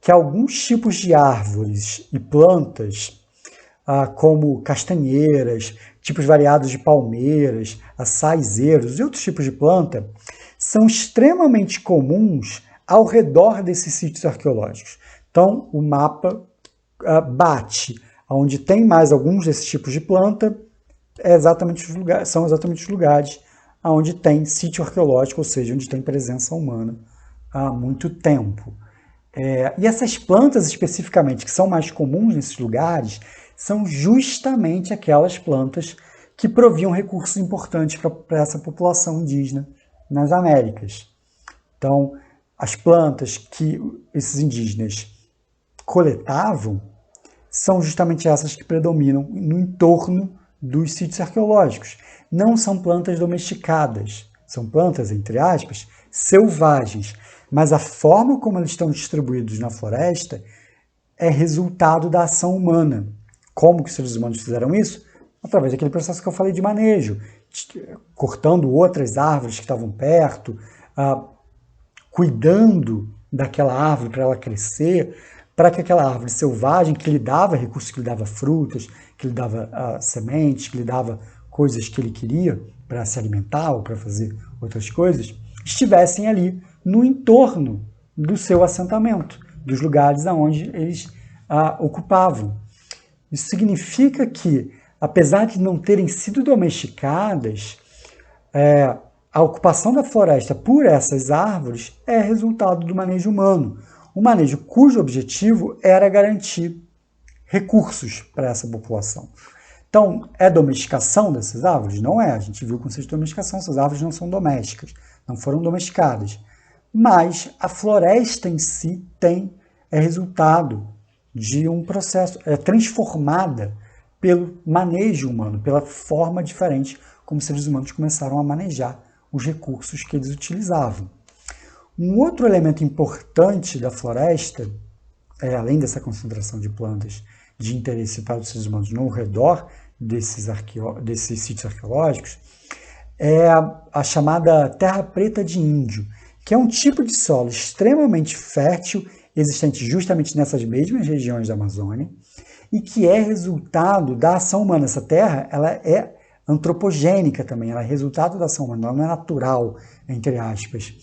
que alguns tipos de árvores e plantas, como castanheiras, tipos variados de palmeiras, açaizeiros e outros tipos de planta, são extremamente comuns ao redor desses sítios arqueológicos. Então, o mapa bate onde tem mais alguns desses tipos de planta, são exatamente os lugares onde tem sítio arqueológico, ou seja, onde tem presença humana há muito tempo. E essas plantas especificamente, que são mais comuns nesses lugares, são justamente aquelas plantas que proviam recursos importantes para essa população indígena nas Américas. Então, as plantas que esses indígenas coletavam são justamente essas que predominam no entorno dos sítios arqueológicos. Não são plantas domesticadas, são plantas, entre aspas, selvagens, mas a forma como eles estão distribuídos na floresta é resultado da ação humana. Como que os seres humanos fizeram isso? Através daquele processo que eu falei de manejo, cortando outras árvores que estavam perto, cuidando daquela árvore para ela crescer, para que aquela árvore selvagem, que lhe dava recursos, que lhe dava frutas, que lhe dava sementes, que lhe dava coisas que ele queria para se alimentar ou para fazer outras coisas, estivessem ali no entorno do seu assentamento, dos lugares aonde eles ocupavam. Isso significa que, apesar de não terem sido domesticadas, a ocupação da floresta por essas árvores é resultado do manejo humano. Um manejo cujo objetivo era garantir recursos para essa população. Então, é domesticação dessas árvores? Não é. A gente viu o conceito de domesticação, essas árvores não são domésticas, não foram domesticadas. Mas a floresta em si é resultado de um processo, é transformada pelo manejo humano, pela forma diferente como os seres humanos começaram a manejar os recursos que eles utilizavam. Um outro elemento importante da floresta, além dessa concentração de plantas de interesse para os seres humanos no redor desses sítios arqueológicos, é a chamada terra preta de índio, que é um tipo de solo extremamente fértil, existente justamente nessas mesmas regiões da Amazônia, e que é resultado da ação humana. Essa terra ela é antropogênica também, ela é resultado da ação humana, ela não é natural, entre aspas.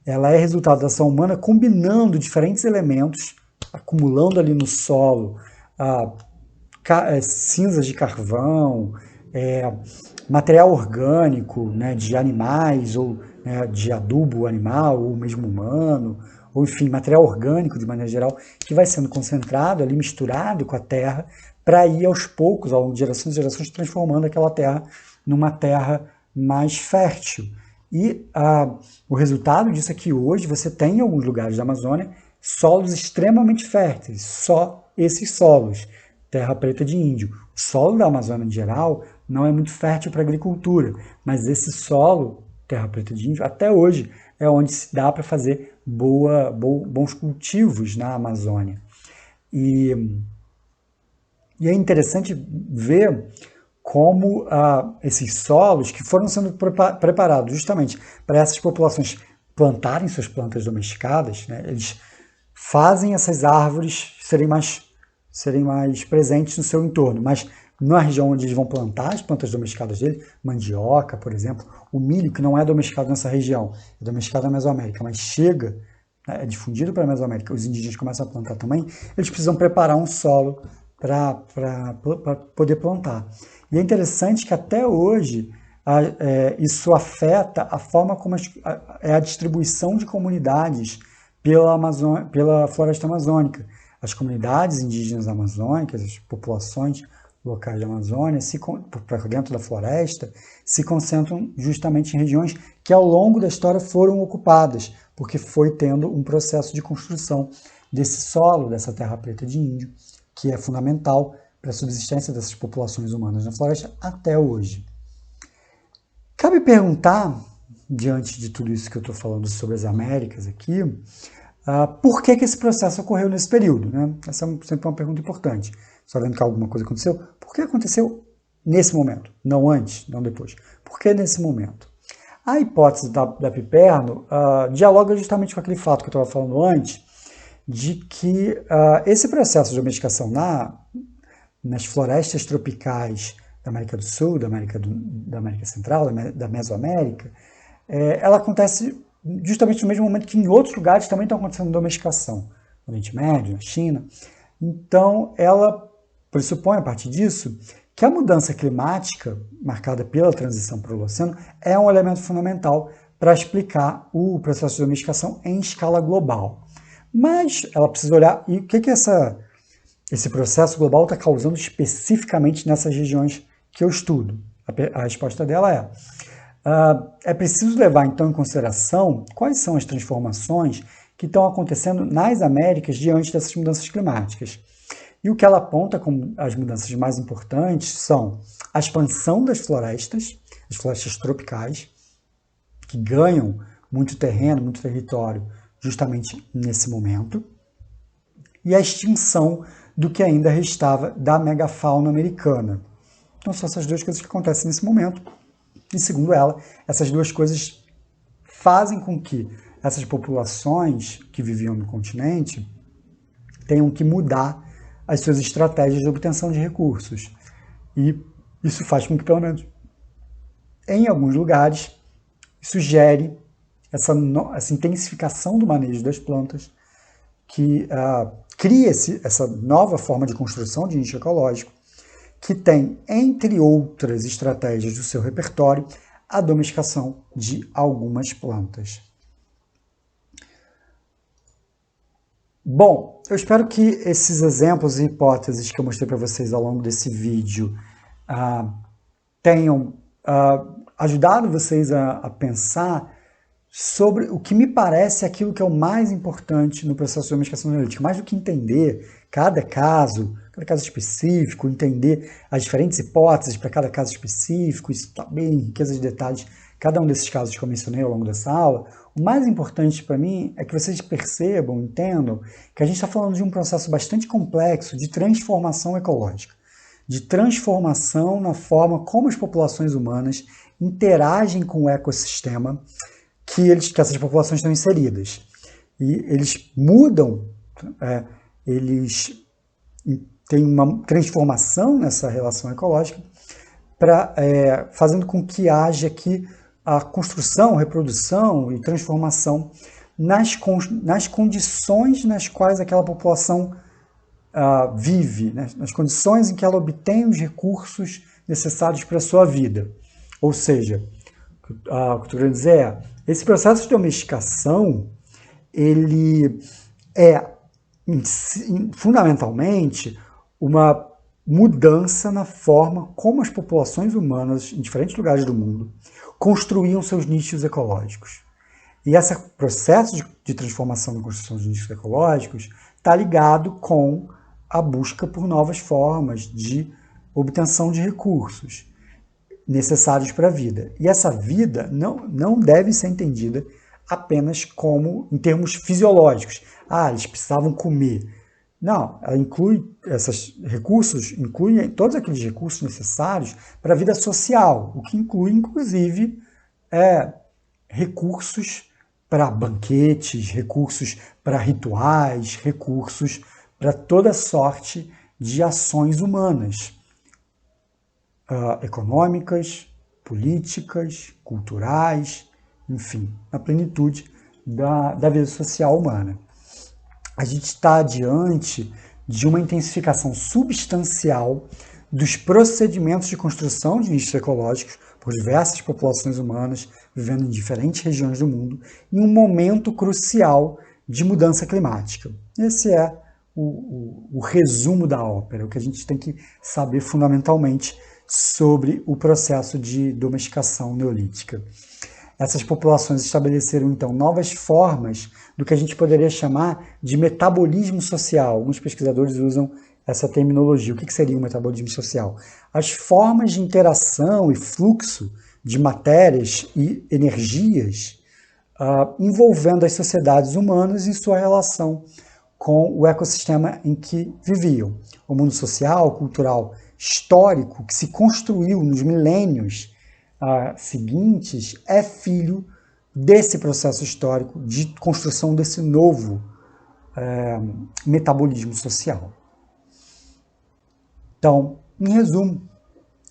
Ela é resultado da ação humana combinando diferentes elementos, acumulando ali no solo cinzas de carvão, material orgânico, né, de animais, ou de adubo animal, ou mesmo humano, ou enfim, material orgânico de maneira geral, que vai sendo concentrado ali, misturado com a terra, para ir aos poucos, ao longo de gerações e gerações, transformando aquela terra numa terra mais fértil. E o resultado disso é que hoje você tem em alguns lugares da Amazônia solos extremamente férteis, só esses solos, terra preta de índio. O solo da Amazônia em geral não é muito fértil para a agricultura, mas esse solo, terra preta de índio, até hoje é onde se dá para fazer bons cultivos na Amazônia. E é interessante ver como esses solos que foram sendo preparados justamente para essas populações plantarem suas plantas domesticadas, né, eles fazem essas árvores serem mais presentes no seu entorno, mas na região onde eles vão plantar as plantas domesticadas dele, mandioca, por exemplo, o milho, que não é domesticado nessa região, é domesticado na Mesoamérica, mas chega, é difundido para a Mesoamérica, os indígenas começam a plantar também, eles precisam preparar um solo para poder plantar. E é interessante que até hoje isso afeta a forma como é a distribuição de comunidades pela floresta amazônica. As comunidades indígenas amazônicas, as populações locais da Amazônia, para dentro da floresta, se concentram justamente em regiões que ao longo da história foram ocupadas, porque foi tendo um processo de construção desse solo, dessa terra preta de índio, que é fundamental para a subsistência dessas populações humanas na floresta até hoje. Cabe perguntar, diante de tudo isso que eu estou falando sobre as Américas aqui, por que esse processo ocorreu nesse período? Né? Essa é sempre uma pergunta importante. Sabendo que alguma coisa aconteceu, por que aconteceu nesse momento? Não antes, não depois. Por que nesse momento? A hipótese da Piperno dialoga justamente com aquele fato que eu estava falando antes, de que esse processo de domesticação nas florestas tropicais da América do Sul, da América Central, da Mesoamérica, ela acontece justamente no mesmo momento que em outros lugares também estão acontecendo domesticação, no Oriente Médio, na China. Então, ela pressupõe, a partir disso, que a mudança climática, marcada pela transição para o Holoceno, é um elemento fundamental para explicar o processo de domesticação em escala global. Mas ela precisa olhar e o que esse processo global está causando especificamente nessas regiões que eu estudo. A resposta dela é preciso levar então em consideração quais são as transformações que estão acontecendo nas Américas diante dessas mudanças climáticas. E o que ela aponta como as mudanças mais importantes são a expansão das florestas, as florestas tropicais, que ganham muito terreno, muito território, justamente nesse momento, e a extinção do que ainda restava da megafauna americana. Então são essas duas coisas que acontecem nesse momento, e segundo ela, essas duas coisas fazem com que essas populações que viviam no continente tenham que mudar as suas estratégias de obtenção de recursos. E isso faz com que, pelo menos em alguns lugares, isso gere essa intensificação do manejo das plantas, que cria essa nova forma de construção de nicho ecológico, que tem, entre outras estratégias do seu repertório, a domesticação de algumas plantas. Bom, eu espero que esses exemplos e hipóteses que eu mostrei para vocês ao longo desse vídeo tenham ajudado vocês a pensar sobre o que me parece aquilo que é o mais importante no processo de domesticação neolítica. Mais do que entender cada caso específico, entender as diferentes hipóteses para cada caso específico, isso está bem, riqueza de detalhes, cada um desses casos que eu mencionei ao longo dessa aula, o mais importante para mim é que vocês percebam, entendam, que a gente está falando de um processo bastante complexo de transformação ecológica, de transformação na forma como as populações humanas interagem com o ecossistema que essas populações estão inseridas. E eles mudam, eles têm uma transformação nessa relação ecológica, fazendo com que haja aqui a construção, reprodução e transformação nas condições nas quais aquela população vive, né? Nas condições em que ela obtém os recursos necessários para a sua vida. Ou seja, o que eu estou querendo dizer é, esse processo de domesticação, ele é fundamentalmente uma mudança na forma como as populações humanas em diferentes lugares do mundo construíam seus nichos ecológicos. E esse processo de transformação na construção de nichos ecológicos está ligado com a busca por novas formas de obtenção de recursos necessários para a vida. E essa vida não deve ser entendida apenas como em termos fisiológicos. Eles precisavam comer. Não, ela inclui esses recursos, inclui todos aqueles recursos necessários para a vida social, o que inclui, inclusive, recursos para banquetes, recursos para rituais, recursos para toda sorte de ações humanas, econômicas, políticas, culturais, enfim, na plenitude da vida social humana. A gente está diante de uma intensificação substancial dos procedimentos de construção de nichos ecológicos por diversas populações humanas vivendo em diferentes regiões do mundo, em um momento crucial de mudança climática. Esse é o resumo da ópera, o que a gente tem que saber fundamentalmente sobre o processo de domesticação neolítica. Essas populações estabeleceram, então, novas formas do que a gente poderia chamar de metabolismo social. Alguns pesquisadores usam essa terminologia. O que seria o metabolismo social? As formas de interação e fluxo de matérias e energias envolvendo as sociedades humanas e sua relação com o ecossistema em que viviam. O mundo social, cultural, histórico, que se construiu nos milênios seguintes, é filho desse processo histórico de construção desse novo metabolismo social. Então, em resumo,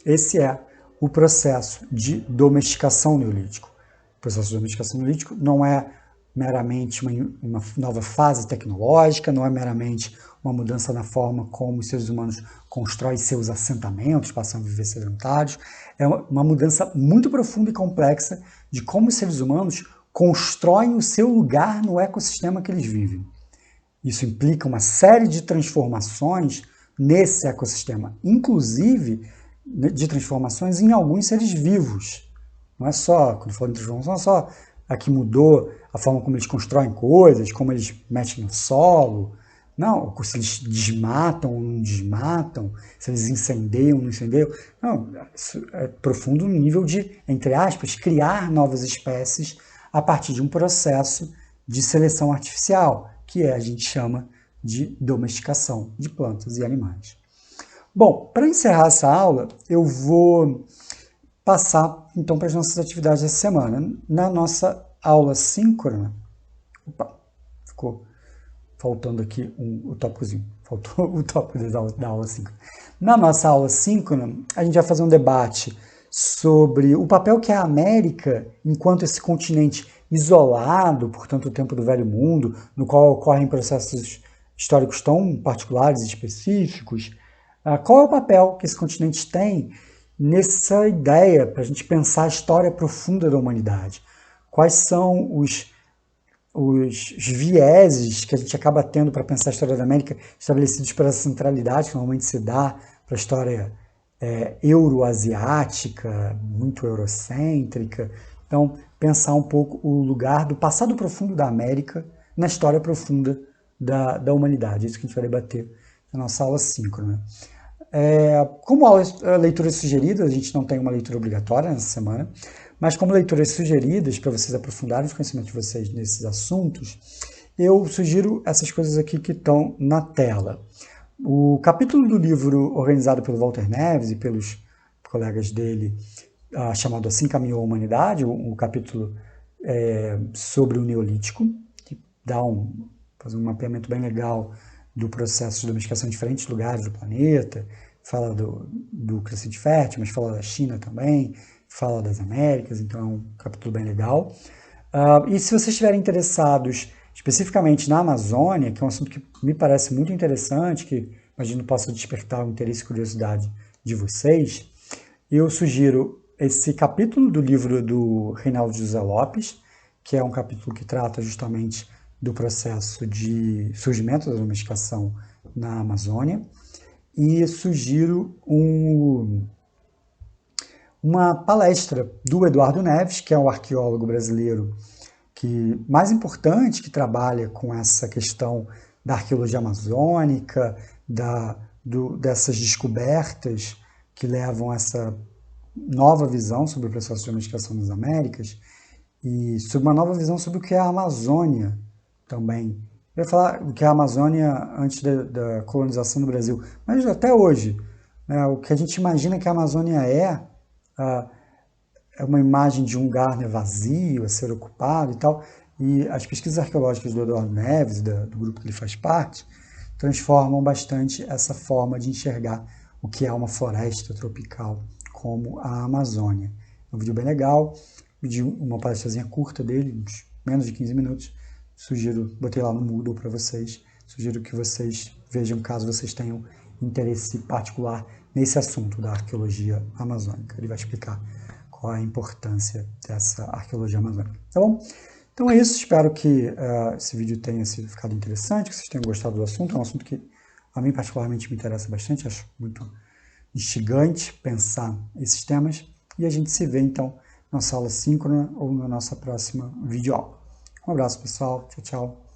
esse é o processo de domesticação neolítico. O processo de domesticação neolítico não é meramente uma nova fase tecnológica, não é meramente uma mudança na forma como os seres humanos constroem seus assentamentos, passam a viver sedentários. É uma mudança muito profunda e complexa de como os seres humanos constroem o seu lugar no ecossistema que eles vivem. Isso implica uma série de transformações nesse ecossistema, inclusive de transformações em alguns seres vivos. Não é só, quando eu falo de transformação, não é só a que mudou a forma como eles constroem coisas, como eles mexem no solo. Não, se eles desmatam ou não desmatam, se eles incendeiam ou não incendeiam. Não, isso é profundo no nível de, entre aspas, criar novas espécies a partir de um processo de seleção artificial, que a gente chama de domesticação de plantas e animais. Bom, para encerrar essa aula, eu vou passar então para as nossas atividades dessa semana. Na nossa aula síncrona, ficou faltando aqui o tópicozinho, faltou o tópico da aula síncrona. Na nossa aula síncrona, a gente vai fazer um debate sobre o papel que a América, enquanto esse continente isolado por tanto tempo do Velho Mundo, no qual ocorrem processos históricos tão particulares e específicos, qual é o papel que esse continente tem nessa ideia, para a gente pensar a história profunda da humanidade. Quais são os vieses que a gente acaba tendo para pensar a história da América, estabelecidos pela centralidade que normalmente se dá para a história euroasiática, muito eurocêntrica. Então, pensar um pouco o lugar do passado profundo da América na história profunda da humanidade. É isso que a gente vai debater na nossa aula síncrona. Como leituras sugeridas, a gente não tem uma leitura obrigatória nessa semana, mas como leituras sugeridas, para vocês aprofundarem os conhecimentos de vocês nesses assuntos, eu sugiro essas coisas aqui que estão na tela. O capítulo do livro organizado pelo Walter Neves e pelos colegas dele, chamado Assim Caminhou a Humanidade, o capítulo sobre o Neolítico, que faz um mapeamento bem legal do processo de domesticação em diferentes lugares do planeta, fala do crescente fértil, mas fala da China também, fala das Américas, então é um capítulo bem legal. E se vocês estiverem interessados especificamente na Amazônia, que é um assunto que me parece muito interessante, que imagino possa despertar o interesse e curiosidade de vocês, eu sugiro esse capítulo do livro do Reinaldo José Lopes, que é um capítulo que trata justamente do processo de surgimento da domesticação na Amazônia, e sugiro uma palestra do Eduardo Neves, que é um arqueólogo brasileiro mais importante, que trabalha com essa questão da arqueologia amazônica, dessas descobertas que levam a essa nova visão sobre o processo de domesticação nas Américas e sobre uma nova visão sobre o que é a Amazônia também. Eu ia falar o que é a Amazônia antes da colonização do Brasil, mas até hoje, né, o que a gente imagina que a Amazônia é uma imagem de um lugar, né, vazio, a ser ocupado e tal, e as pesquisas arqueológicas do Eduardo Neves, do grupo que ele faz parte, transformam bastante essa forma de enxergar o que é uma floresta tropical como a Amazônia. É um vídeo bem legal, uma palestrazinha curta dele, uns menos de 15 minutos. Botei lá no Moodle para vocês. Sugiro que vocês vejam caso vocês tenham interesse particular nesse assunto da arqueologia amazônica. Ele vai explicar qual a importância dessa arqueologia amazônica. Tá bom? Então é isso. Espero que esse vídeo tenha ficado interessante, que vocês tenham gostado do assunto. É um assunto que a mim particularmente me interessa bastante. Acho muito instigante pensar esses temas. E a gente se vê, então, na nossa aula síncrona ou na nossa próxima videoaula. Um abraço, pessoal. Tchau, tchau.